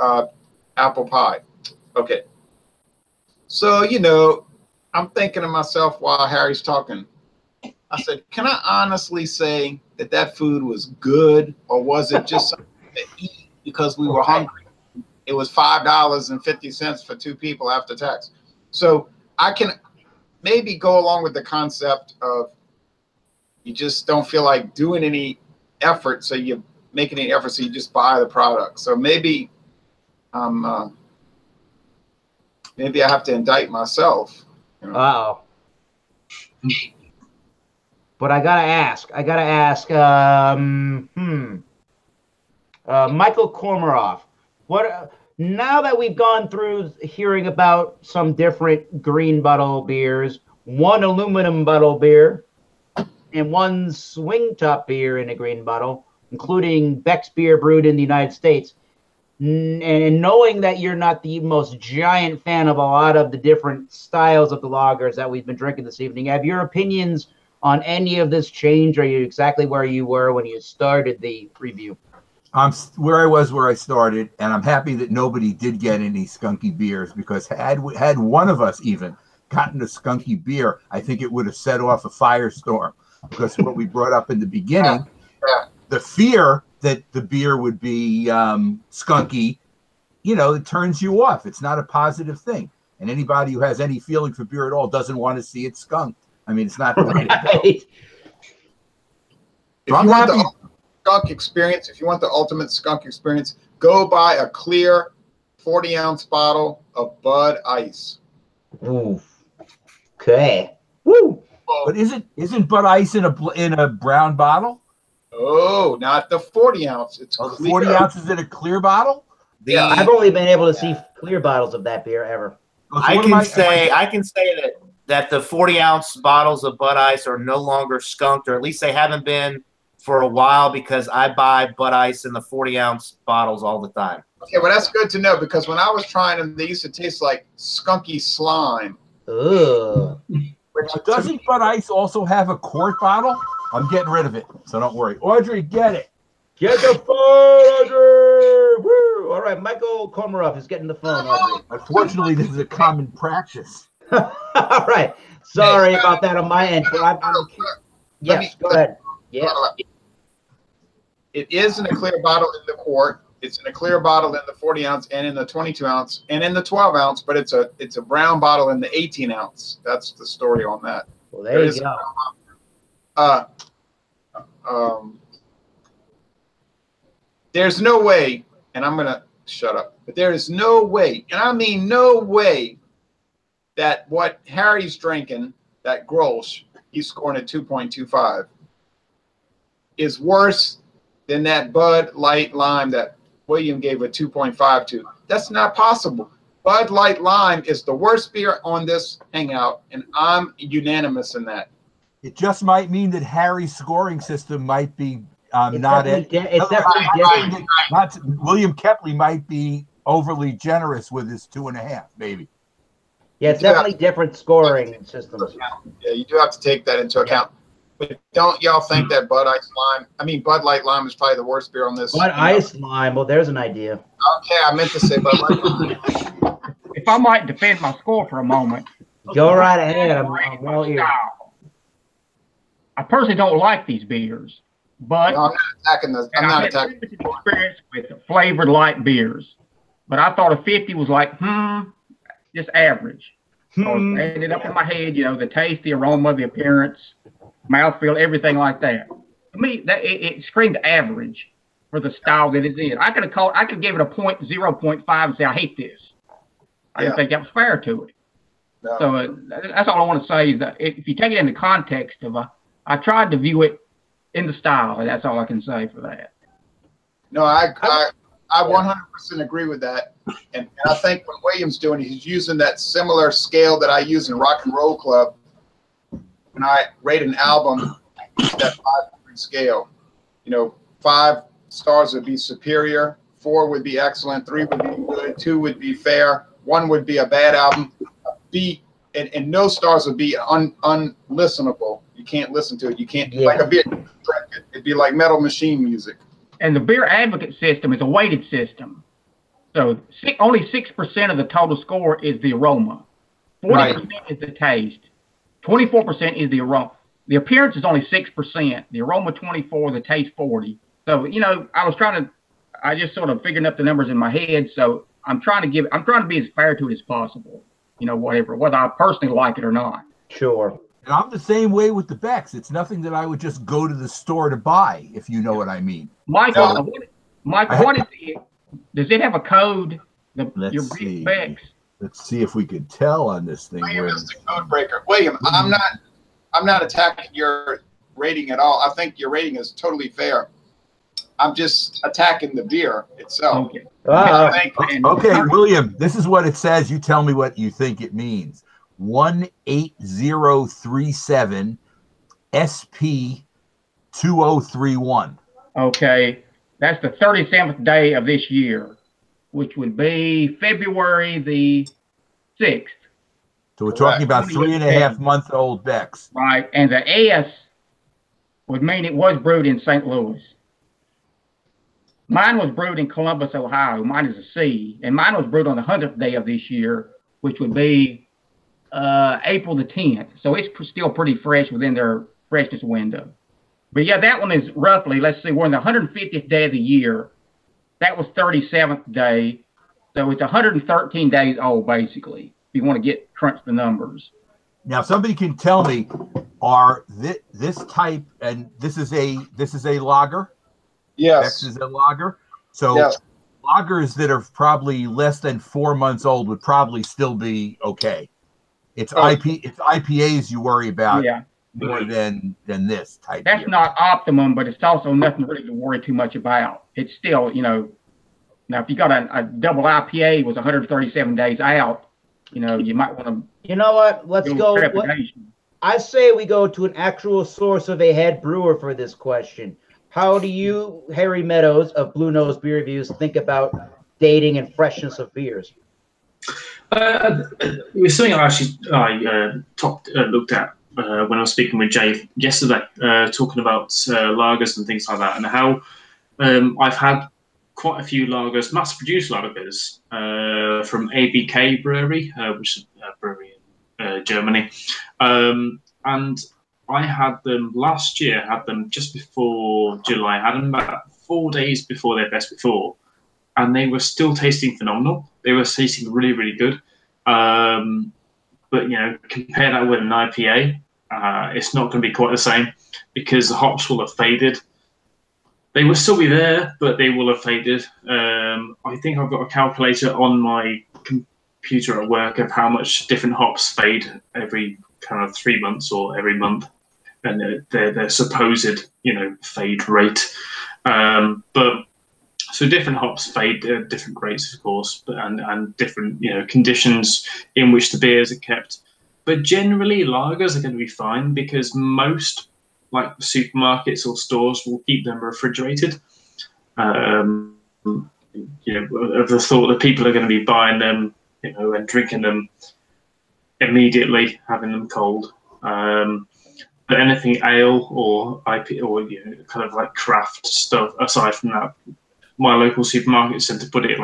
apple pie. Okay. So, I'm thinking to myself while Harry's talking, I said, can I honestly say that food was good, or was it just something to eat because we were hungry? It was $5.50 for 2 people after tax. So I can maybe go along with the concept of you just don't feel like doing any effort, so you make any effort, so you just buy the product. So maybe maybe I have to indict myself. Wow. But I gotta ask. Michael Kormaroff. Now that we've gone through hearing about some different green bottle beers, one aluminum bottle beer, and one swing top beer in a green bottle, including Beck's beer brewed in the United States. And knowing that you're not the most giant fan of a lot of the different styles of the lagers that we've been drinking this evening, have your opinions on any of this changed? Are you exactly where you were when you started the review? I'm where I was where I started, and I'm happy that nobody did get any skunky beers, because had one of us even gotten a skunky beer, I think it would have set off a firestorm, because what we brought up in the beginning, the fear that the beer would be skunky, you know, it turns you off. It's not a positive thing. And anybody who has any feeling for beer at all doesn't want to see it skunked. I mean, it's not the way to go. If you want the skunk experience, if you want the ultimate skunk experience, go buy a clear 40-ounce bottle of Bud Ice. Ooh. Okay. Woo. But isn't Bud Ice in a brown bottle? Oh, not the 40-ounce. It's clear. 40 ounces in a clear bottle? Yeah, I've only been able to see clear bottles of that beer ever. I can say that the 40-ounce bottles of Bud Ice are no longer skunked, or at least they haven't been for a while, because I buy Bud Ice in the 40-ounce bottles all the time. Okay, well, that's good to know, because when I was trying them, they used to taste like skunky slime. Ugh. Doesn't Bud Ice also have a quart bottle? I'm getting rid of it, so don't worry. Audrey, get it. Get the phone, Audrey! Woo! All right, Michael Komarov is getting the phone, Audrey. Unfortunately, this is a common practice. All right. Sorry about that on my end. But yes, go ahead. Yeah. It is in a clear bottle in the quart. It's in a clear bottle in the 40-ounce and in the 22-ounce and in the 12-ounce, but it's a brown bottle in the 18-ounce. That's the story on that. Well, there you go. There's no way, and I'm going to shut up, but there is no way, and I mean no way, that what Harry's drinking, that Grolsch, he's scoring at 2.25, is worse than that Bud Light Lime that William gave a 2.5 to. That's not possible. Bud Light Lime is the worst beer on this hangout, and I'm unanimous in that. It just might mean that Harry's scoring system might be not it. It's definitely different. William Kepley might be overly generous with his 2.5, maybe. Yeah, it's definitely different scoring systems. Yeah, you do have to take that into account. But don't y'all think that Bud Light Lime is probably the worst beer on this? Bud Ice Lime. Well, there's an idea. Okay, I meant to say Bud Light Lime. If I might defend my score for a moment. Go right ahead. I'm well here. I personally don't like these beers, but no, I'm not attacking this. I'm not attacking. Experience with flavored light beers, but I thought a 50 was like just average. So it ended up in my head, you know, the taste, the aroma, the appearance, mouthfeel, everything like that. To me, that it screamed average for the style that it's in. I could give it a 0.5 and say I hate this. I didn't think that was fair to it. No. So that's all I want to say is that if you take it in the context of I tried to view it in the style, and that's all I can say for that. No, I 100% agree with that. And I think what William's doing, he's using that similar scale that I use in Rock and Roll Club when I rate an album, that 5-degree scale. You know, 5 stars would be superior, 4 would be excellent, 3 would be good, 2 would be fair, 1 would be a bad album, B and no stars would be unlistenable. You can't listen to it. You can't like a beer drink it. It'd be like Metal Machine music. And the beer advocate system is a weighted system. So only 6% of the total score is the aroma. 40% is the taste. 24% is the aroma. The appearance is only 6%. The aroma 24, the taste 40. So, you know, I just sort of figured up the numbers in my head. So I'm trying to be as fair to it as possible. You know, whether I personally like it or not. Sure. And I'm the same way with the Becks. It's nothing that I would just go to the store to buy, if you know what I mean. Michael, what is it? Does it have a code? Let's see. Becks? Let's see if we could tell on this thing. William is the code breaker. William, I'm not attacking your rating at all. I think your rating is totally fair. I'm just attacking the beer itself. Okay. Okay, William, this is what it says. You tell me what you think it means. 18037 SP 2031. Okay, that's the 37th day of this year, which would be February the 6th. So we're talking about 3.5 month old Becks. Right, and the S would mean it was brewed in St. Louis. Mine was brewed in Columbus, Ohio. Mine is a C, and mine was brewed on the 100th day of this year, which would be April the 10th. So it's still pretty fresh within their freshness window. But yeah, that one is roughly, let's see, we're in the 150th day of the year. That was 37th day. So it's 113 days old, basically, if you want to crunch the numbers. Now, somebody can tell me, are this type, and this is a lager? Yes. Beck's is a lager. So yes. Lagers that are probably less than 4 months old would probably still be okay. It's it's IPAs you worry about more than this type. That's not optimum, but it's also nothing really to worry too much about. It's still, now if you got a double IPA was 137 days out, you might want to. You know what? Let's go. I say we go to an actual source of a head brewer for this question. How do you, Harry Meadows of Blue Nose Beer Reviews, think about dating and freshness of beers? It was something I looked at when I was speaking with Jay yesterday, talking about lagers and things like that, and how I've had quite a few lagers, mass-produced lagers from ABK Brewery, which is a brewery in Germany, and I had them last year, had them just before July, had them about 4 days before their best before, and they were still tasting phenomenal. They were tasting really, really good. But, compare that with an IPA, it's not going to be quite the same because the hops will have faded. They will still be there, but they will have faded. I think I've got a calculator on my computer at work of how much different hops fade every kind of 3 months or every month, and their supposed fade rate. But so different hops fade at different rates, of course, and different conditions in which the beers are kept. But generally, lagers are going to be fine because most supermarkets or stores will keep them refrigerated. Of the thought that people are going to be buying them, and drinking them immediately, having them cold. But anything ale or IP or kind of like craft stuff aside from that, my local supermarkets tend to put it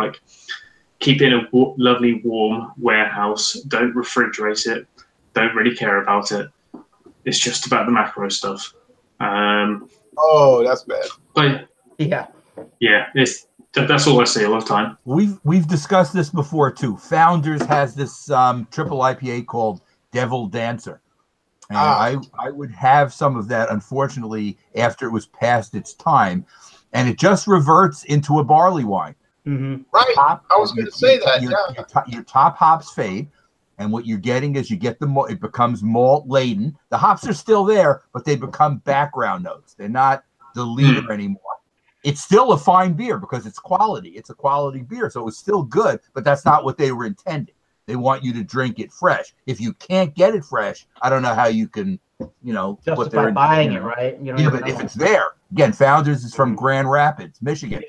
keep it in a lovely warm warehouse. Don't refrigerate it. Don't really care about it. It's just about the macro stuff. Oh, that's bad. But yeah, that's all I see all the time. We've discussed this before too. Founders has this triple IPA called Devil Dancer. And I would have some of that, unfortunately, after it was past its time. And it just reverts into a barley wine. Mm-hmm. Right. I was going to say that. Your top hops fade. And what you're getting is you get it becomes malt laden. The hops are still there, but they become background notes. They're not the leader anymore. It's still a fine beer because it's quality. It's a quality beer. So it's still good, but that's not what they were intending. They want you to drink it fresh. If you can't get it fresh, I don't know how you can, justify buying it, right? But if it's there, again, Founders is from Grand Rapids, Michigan.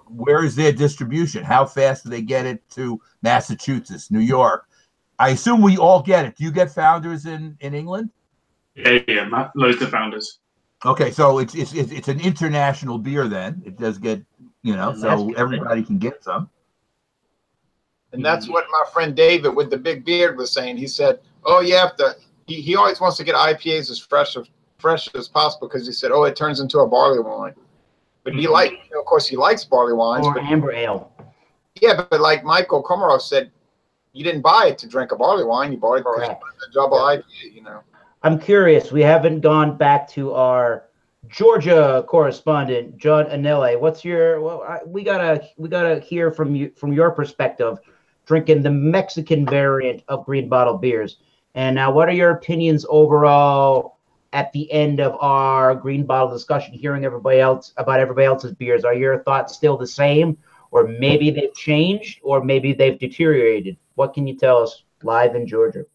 Where is their distribution? How fast do they get it to Massachusetts, New York? I assume we all get it. Do you get Founders in England? Yeah, loads of Founders. Okay, so it's an international beer then. It does get, so everybody can get some. And that's what my friend David with the big beard was saying. He said, "Oh, you have to." He always wants to get IPAs as fresh as possible because he said, "Oh, it turns into a barley wine." But he of course, he likes barley wines. Or amber ale. Yeah, but like Michael Komarov said, you didn't buy it to drink a barley wine. You bought it because you wanted a double IPA. I'm curious. We haven't gone back to our Georgia correspondent, John Anele. What's your? Well, we gotta hear from you from your perspective. Drinking the Mexican variant of green bottle beers. And now, what are your opinions overall at the end of our green bottle discussion, hearing everybody else's beers? Are your thoughts still the same, or maybe they've changed, or maybe they've deteriorated? What can you tell us live in Georgia?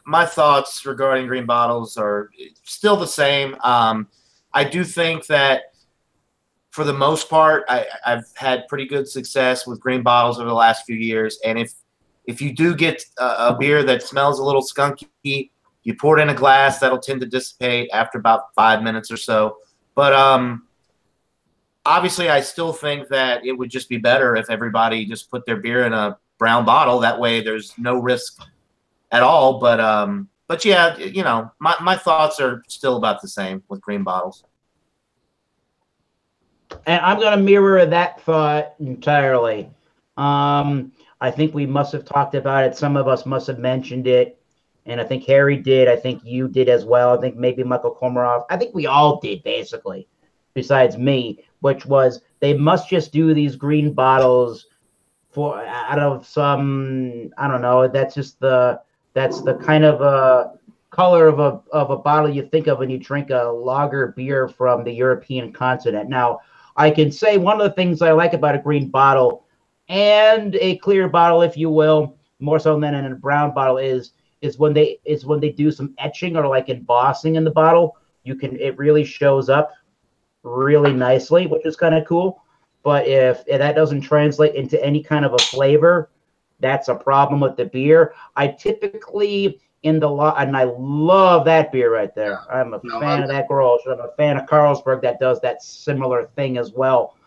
my thoughts regarding green bottles are still the same. I do think that for the most part, I've had pretty good success with green bottles over the last few years. And if you do get a beer that smells a little skunky, you pour it in a glass, that'll tend to dissipate after about 5 minutes or so. But obviously, I still think that it would just be better if everybody just put their beer in a brown bottle. That way, there's no risk at all. But yeah, you know, my thoughts are still about the same with green bottles. And I'm going to mirror that thought entirely. I think we must have talked about it. Some of us must have mentioned it. And I think Harry did. I think you did as well. I think maybe Michael Komarov. I think we all did, basically, besides me, which was they must just do these green bottles for out of some, I don't know, that's the kind of a color of a bottle you think of when you drink a lager beer from the European continent. Now, I can say one of the things I like about a green bottle and a clear bottle, if you will, more so than in a brown bottle, is when they do some etching or like embossing in the bottle. It really shows up really nicely, which is kind of cool. But if that doesn't translate into any kind of a flavor, that's a problem with the beer. I typically and I love that beer right there. I'm a fan of that Grolsch. I'm a fan of Carlsberg that does that similar thing as well.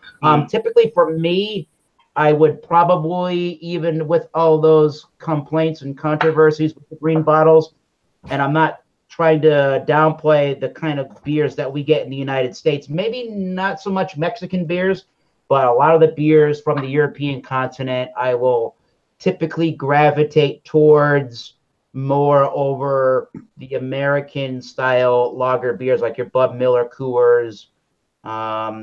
Typically for me, I would probably, even with all those complaints and controversies with the green bottles, and I'm not trying to downplay the kind of beers that we get in the United States, maybe not so much Mexican beers, but a lot of the beers from the European continent, I will typically gravitate towards more over the American style lager beers like your Bud Miller Coors,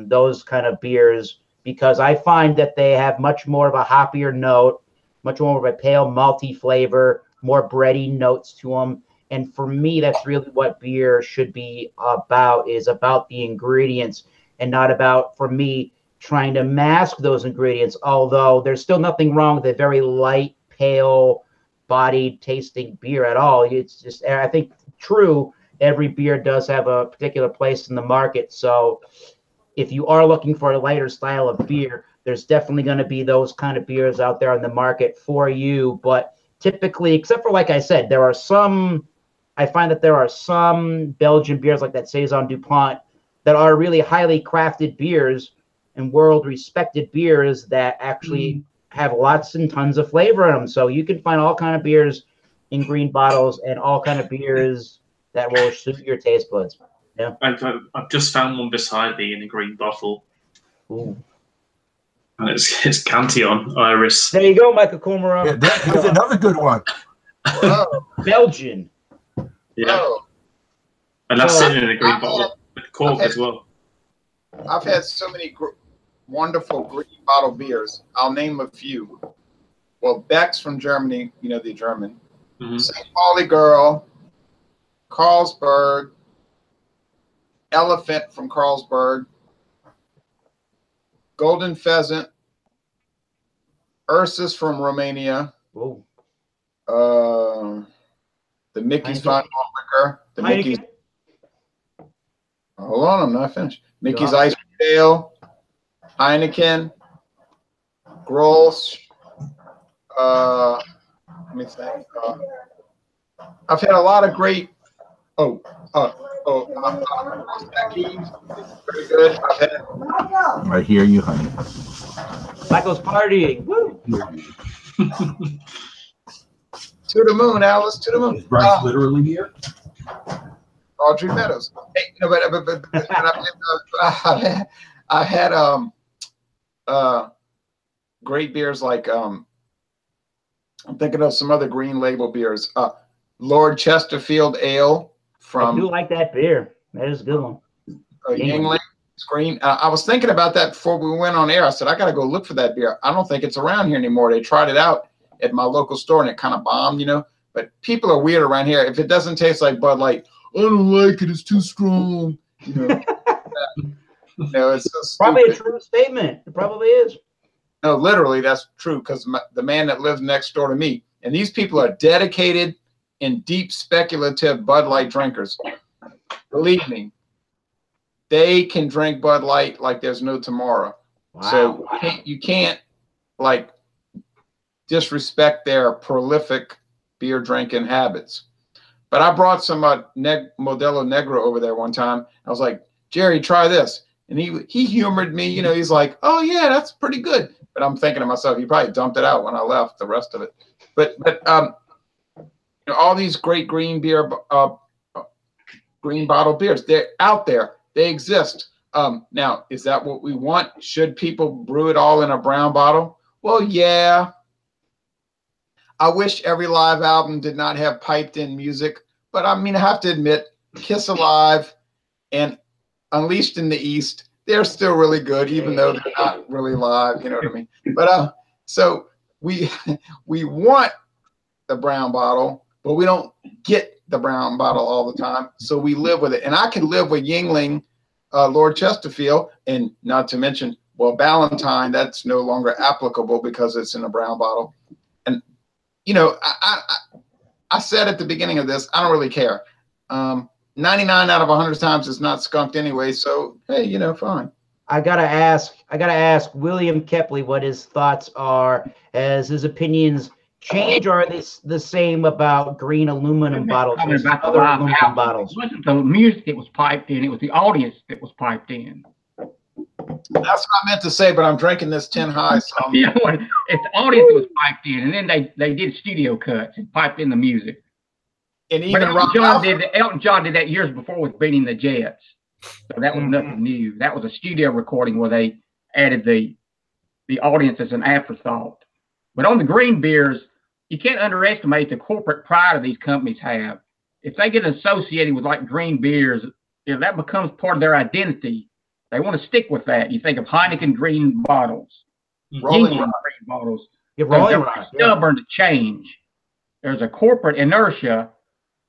those kind of beers, because I find that they have much more of a hoppier note, much more of a pale malty flavor, more bready notes to them. And for me, that's really what beer should be about, is about the ingredients and not about, for me, trying to mask those ingredients, although there's still nothing wrong with a very light, pale, bodied tasting beer at all. It's just, I think, true, every beer does have a particular place in the market. So if you are looking for a lighter style of beer, there's definitely going to be those kind of beers out there on the market for you. But typically, except for, like I said, I find that there are some Belgian beers like that Saison DuPont that are really highly crafted beers and world respected beers that actually have lots and tons of flavor in them. So you can find all kind of beers in green bottles and all kind of beers that will suit your taste buds. Yeah. I've just found one beside me in a green bottle. Ooh. And it's Cantillon Iris. There you go, Michael Komarov. Yeah, there's another good one. Belgian. Yeah. Oh. And that's sitting in a green bottle with cork as well. I've had so many wonderful green bottle beers. I'll name a few. Well, Beck's from Germany, you know, the German. St. Pauli Girl, Carlsberg, Elephant from Carlsberg, Golden Pheasant, Ursus from Romania, the Mickey's Fine Malt Liquor, the Mickey's. Hold on, I'm not finished. Mickey's Ice Ale, Heineken, Grolsch. Let me think. I've had a lot of great. Becky's, very good. I've had. Right here, you honey. Michael's partying. Woo! To the moon, Alice. To the moon. Is Bryce literally here? Audrey Meadows. Hey, no, but I've had great beers like I'm thinking of some other green label beers. Lord Chesterfield Ale from. I do like that beer. That is a good one. Yingling. It's green. I was thinking about that before we went on air. I said I got to go look for that beer. I don't think it's around here anymore. They tried it out at my local store and it kind of bombed, you know. But people are weird around here. If it doesn't taste like Bud Light, I don't like it. It's too strong. You know. No, it's so probably a true statement. It probably is. No, literally, that's true because the man that lives next door to me, and these people are dedicated and deep speculative Bud Light drinkers, believe me, they can drink Bud Light like there's no tomorrow. Wow. So you can't like disrespect their prolific beer drinking habits. But I brought some Modelo Negro over there one time. I was like, Jerry, try this. And he humored me. You know, he's like, oh, yeah, that's pretty good. But I'm thinking to myself, he probably dumped it out when I left, the rest of it. But you know, all these great green bottle beers, they're out there. They exist. Now, is that what we want? Should people brew it all in a brown bottle? Well, yeah. I wish every live album did not have piped in music, but I mean, I have to admit, Kiss Alive and Unleashed in the East, they're still really good, even though they're not really live, you know what I mean? But so we want the brown bottle, but we don't get the brown bottle all the time. So we live with it. And I can live with Yingling, Lord Chesterfield, and not to mention, well, Ballantine, that's no longer applicable because it's in a brown bottle. And you know, I said at the beginning of this, I don't really care. 99 out of 100 times it's not skunked anyway. So, hey, you know, fine. I gotta ask William Kepley what his thoughts are. Has his opinions changed, or are they the same about green aluminum bottles versus other aluminum bottles? It wasn't the music that was piped in; it was the audience that was piped in. That's what I meant to say, but I'm drinking this 10 high. So you know, it's the audience that was piped in, and then they did studio cuts and piped in the music. And even Elton John did that years before with Beating the Jets. So that was nothing new. That was a studio recording where they added the audience as an afterthought. But on the green beers, you can't underestimate the corporate pride of these companies have. If they get associated with like green beers, if that becomes part of their identity, they want to stick with that. You think of Heineken green bottles, Rolling green bottles. You're They're stubborn to change. There's a corporate inertia,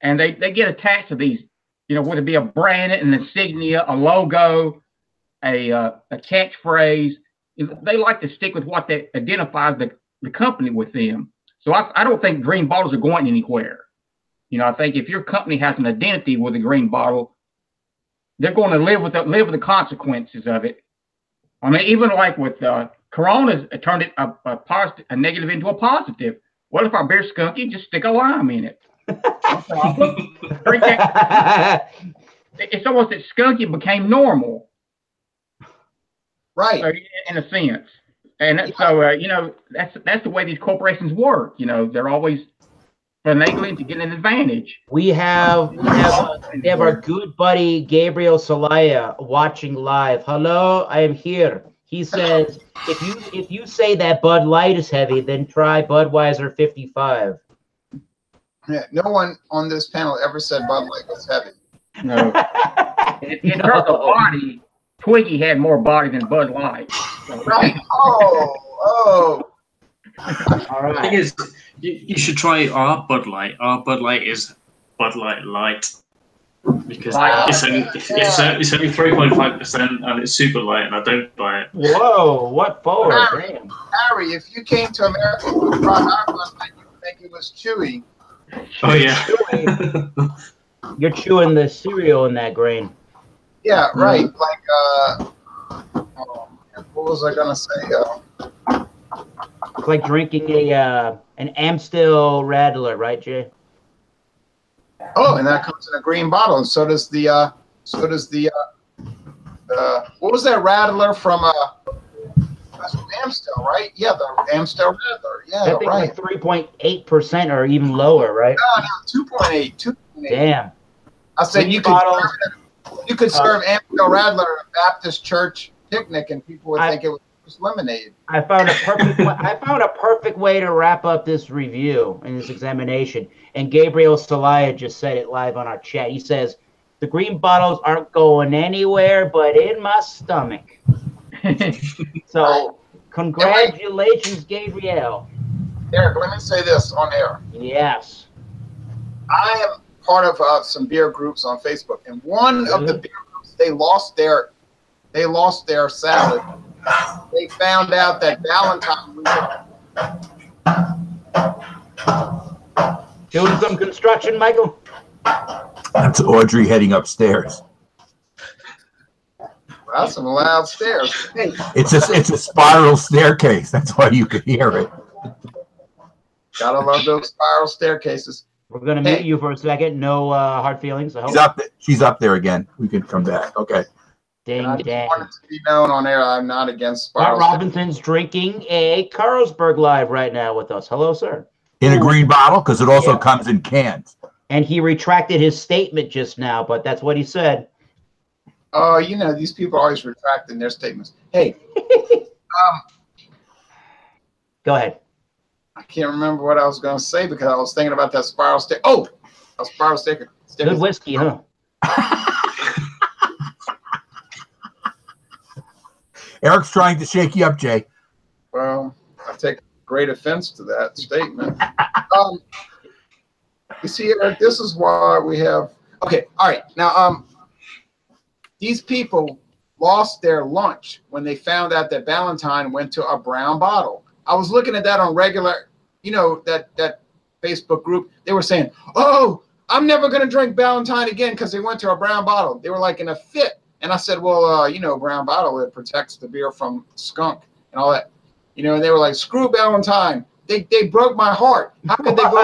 and they get attached to these, you know, whether it be a brand, an insignia, a logo, a catchphrase. They like to stick with what that identifies the company with them. So I don't think green bottles are going anywhere. You know, I think if your company has an identity with a green bottle, they're going to live with the consequences of it. I mean, even like with Corona's turned it a negative into a positive. What if our beer's skunky? Just stick a lime in it. No problem. Drink that. It's almost that skunky became normal, right? In a sense, and so you know, that's the way these corporations work. You know, they're always finagling to get an advantage. We have our good buddy Gabriel Salaya watching live. Hello, I am here. He says, if you say that Bud Light is heavy, then try Budweiser 55. Yeah, no one on this panel ever said Bud Light was heavy. No. In terms of body, Twiggy had more body than Bud Light. So. Right. Oh. All right. The thing is, you should try our Bud Light. Our Bud Light is Bud Light Light. Because it's only 3.5% and it's super light, and I don't buy it. Whoa! What for? Harry, if you came to America and tried our Bud Light, you would think it was chewy. Oh yeah. You're chewing the cereal in that grain. Yeah, right. Like what was I gonna say? It's like drinking an Amstel Radler, right, Jay? Oh, and that comes in a green bottle, and so does the what was that Radler from that's from Amstel, right? Yeah, the Amstel Radler. Yeah, right. Like 3.8% or even lower, right? No, 2.8. Damn. I said you could serve Amstel Radler at a Baptist church picnic, and people would think it was lemonade. I found a perfect way to wrap up this review and this examination. And Gabriel Salaya just said it live on our chat. He says, the green bottles aren't going anywhere but in my stomach. So, congratulations, Gabriel. Eric, let me say this on air. Yes. I am part of some beer groups on Facebook, and one of the beer groups, they lost their salad. They found out that Valentine Doing some construction, Michael? That's Audrey heading upstairs. That's some loud stairs. Hey, It's a spiral staircase. That's why you could hear it. gotta love those spiral staircases. We're going to mute you for a second. No hard feelings, I hope. She's up there again. We can come back. Okay. Ding, I just dang. wanted to be known on air. I'm not against spiral Scott Robinson's drinking a Carlsberg Live right now with us. Hello, sir. In a green bottle, because it also comes in cans. And he retracted his statement just now, but that's what he said. Oh, you know, these people are always retracting their statements. Hey, Go ahead. I can't remember what I was going to say because I was thinking about that spiral stair. Oh, a spiral stair. Good whiskey, huh? Eric's trying to shake you up, Jay. Well, I take great offense to that statement. You see, Eric, this is why we have. Okay, all right. Now, these people lost their lunch when they found out that Valentine went to a brown bottle. I was looking at that on regular, you know, that Facebook group. They were saying, "Oh, I'm never going to drink Valentine again because they went to a brown bottle." They were like in a fit. And I said, well, you know, brown bottle, it protects the beer from skunk and all that. You know, and they were like, screw Valentine. They broke my heart. How could they go?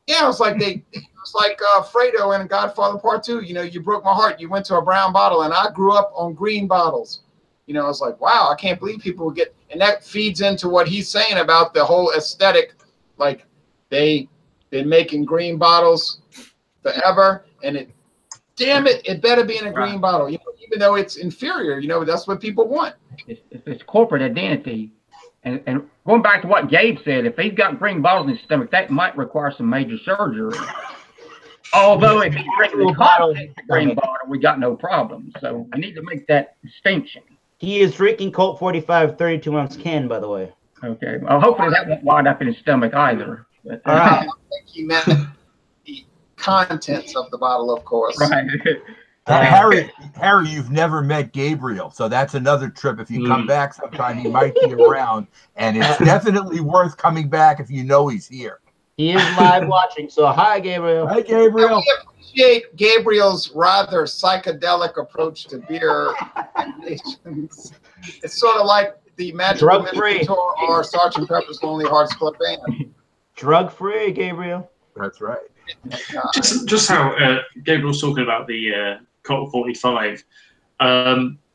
Yeah, it was like Fredo in Godfather Part 2. You know, you broke my heart. You went to a brown bottle, and I grew up on green bottles. You know, it's like, wow, I can't believe people would get, and that feeds into what he's saying about the whole aesthetic. Like, they've been making green bottles forever, and damn it, it better be in a green bottle, you know, even though it's inferior. You know, that's what people want. It's corporate identity. And going back to what Gabe said, if he's got green bottles in his stomach, that might require some major surgery. Although if he's drinking the contents of green bottle, we got no problem. So we need to make that distinction. He is drinking Colt 45 32-ounce can, by the way. Okay. Well, hopefully that won't wind up in his stomach either. But, all right. I think he meant the contents of the bottle, of course. Right. Harry, you've never met Gabriel, so that's another trip. If you come back sometime, he might be around, and it's definitely worth coming back if you know he's here. He is live watching, so hi, Gabriel. Hi, Gabriel. We appreciate Gabriel's rather psychedelic approach to beer. It's sort of like the Magical Mystery Tour or Sgt. Pepper's Lonely Hearts Club Band. Drug-free, Gabriel. That's right. Just how Gabriel was talking about the Colt 45.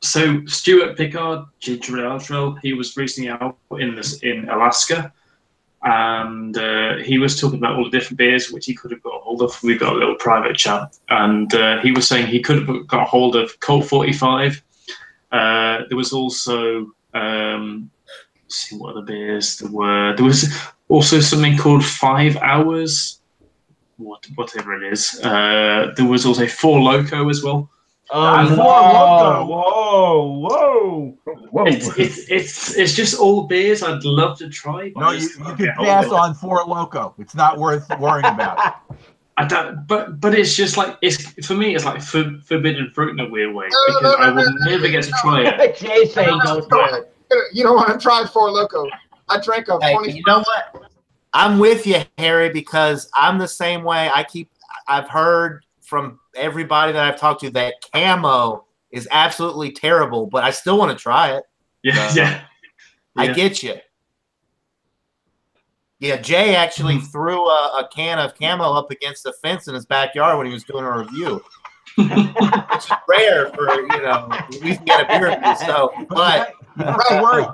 So Stuart Pickard, Ginger Ale, he was recently out in Alaska, and he was talking about all the different beers which he could have got a hold of. We got a little private chat, and he was saying he could have got a hold of Colt 45. There was also let's see what other beers there were. There was also something called 5 Hours. Whatever it is. There was also 4 Loco as well. Whoa! It's just all beers I'd love to try. No, you can pass on 4 Loco. It's not worth worrying about. I don't, but it's just like for me. It's like forbidden fruit in a weird way because I would never get to try it. Jay saying go for it. You don't want to try 4 Loco. I drank a 20. You know what? I'm with you, Harry, because I'm the same way. I've heard from everybody that I've talked to that camo is absolutely terrible, but I still want to try it. Yeah. I get you. Yeah, Jay actually threw a can of camo up against the fence in his backyard when he was doing a review. Which is rare for, you know, we can get a beer review. So, but don't worry.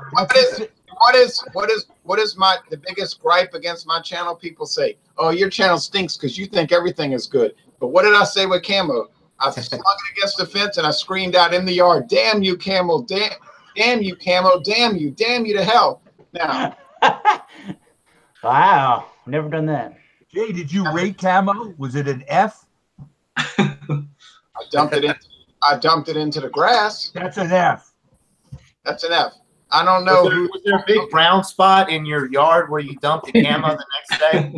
What is the biggest gripe against my channel? People say, "Oh, your channel stinks because you think everything is good." But what did I say with camo? I slung it against the fence and I screamed out in the yard, "Damn you, camo! Damn you, camo! Damn you to hell!" Now, wow, never done that. Jay, did you rate camo? Was it an F? I dumped it into the grass. That's an F. That's an F. I don't know. Was there a big brown spot in your yard where you dumped the camo the next day?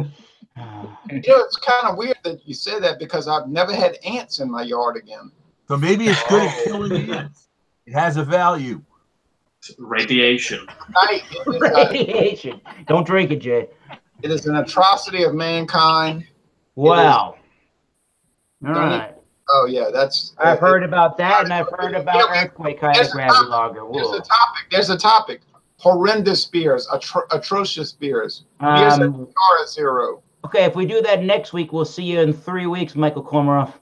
You know, it's kind of weird that you say that because I've never had ants in my yard again. So maybe it's good at killing ants. It has a value. Radiation. Radiation. Don't drink it, Jay. It is an atrocity of mankind. Wow. All Don't right. Oh yeah, that's. I've heard about that, and I've heard about earthquake hydrogravity logger. There's a topic. Horrendous beers, atrocious beers. Beers that are at zero. Okay, if we do that next week, we'll see you in 3 weeks, Michael Komarov.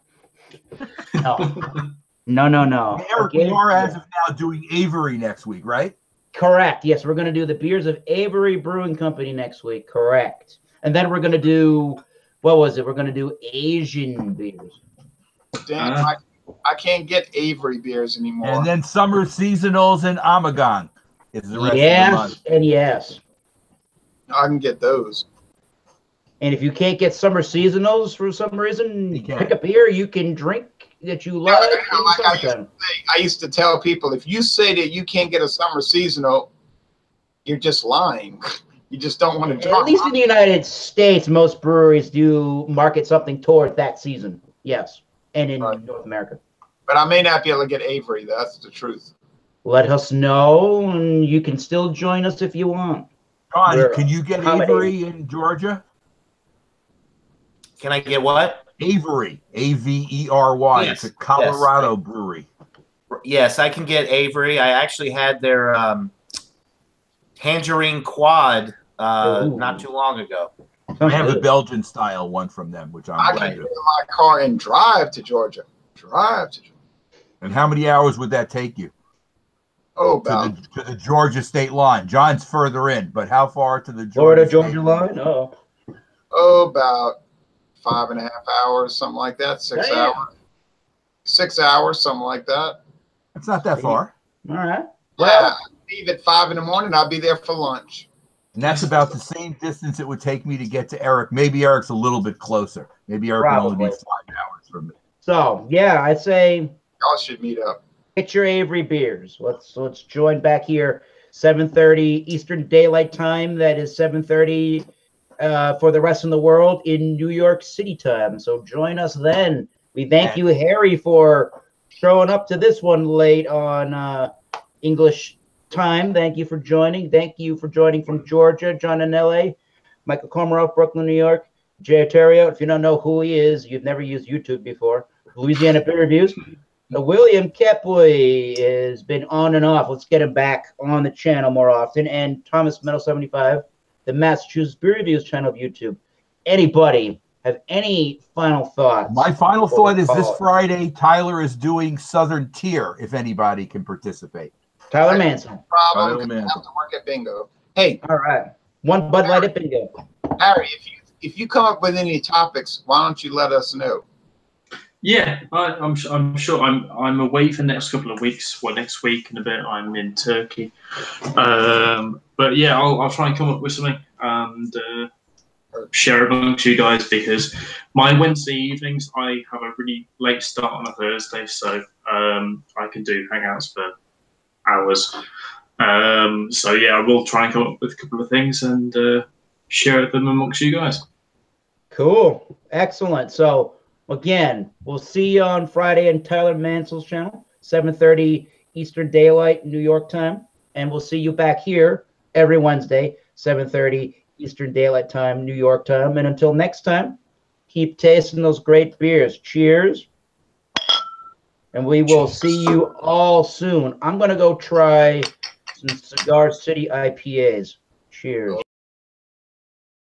No. Hey, Eric, we are as of now doing Avery next week, right? Correct. Yes, we're going to do the beers of Avery Brewing Company next week. Correct. And then we're going to do, what was it? We're going to do Asian beers. Damn, I can't get Avery beers anymore. And then summer seasonals and Amagon is the rest of the month. And yes. I can get those. And if you can't get summer seasonals for some reason, pick a beer you can drink that you love. I used to tell people, if you say that you can't get a summer seasonal, you're just lying. You just don't want to drink. At least in the United States, most breweries do market something toward that season. Yes. And in North America. But I may not be able to get Avery. That's the truth. Let us know, and you can still join us if you want. John, can you get Avery in Georgia? Can I get what? Avery, Avery. Yes. It's a Colorado brewery. Yes, I can get Avery. I actually had their Tangerine Quad not too long ago. I have the Belgian style one from them, which I can get in my car and drive to Georgia. And how many hours would that take you? Oh, about to the Georgia state line. John's further in, but how far to the Georgia line? Oh, about 5.5 hours, something like that. 6 hours. 6 hours, something like that. It's not that far. All right. Well, leave at 5 in the morning. I'll be there for lunch. And that's about the same distance it would take me to get to Eric. Maybe Eric's a little bit closer. Maybe Eric will only be 5 hours from me. So yeah, I'd say y'all should meet up. Get your Avery beers. Let's join back here. 7:30 Eastern Daylight Time. That is 7:30 for the rest of the world in New York City time. So join us then. We thank you, Harry, for showing up to this one late on English time. Thank you for joining. Thank you for joining from Georgia, John in LA, Michael Komarov, Brooklyn, New York, Jay Ontario. If you don't know who he is, you've never used YouTube before. Louisiana Beer Reviews. William Kepoy has been on and off. Let's get him back on the channel more often. And Thomas Metal 75, the Massachusetts Beer Reviews channel of YouTube. Anybody have any final thoughts? My final thought is this Friday, Tyler is doing Southern Tier, if anybody can participate. Tyler Manson. Problem. I have to work at bingo. Hey. All right. One Bud Light at bingo. Harry, if you come up with any topics, why don't you let us know? Yeah, I'm sure. I'm away for the next couple of weeks. Well, next week and a bit, I'm in Turkey. But yeah, I'll try and come up with something and share it amongst you guys, because my Wednesday evenings I have a really late start on a Thursday, so I can do hangouts for hours. So yeah, I will try and come up with a couple of things and share them amongst you guys. Cool, excellent. So again, we'll see you on Friday on Tyler Mansell's channel, 7:30 Eastern Daylight, New York time. And we'll see you back here every Wednesday, 7:30 Eastern Daylight time, New York time. And until next time, keep tasting those great beers. Cheers. And we will see you all soon. I'm going to go try some Cigar City IPAs. Cheers.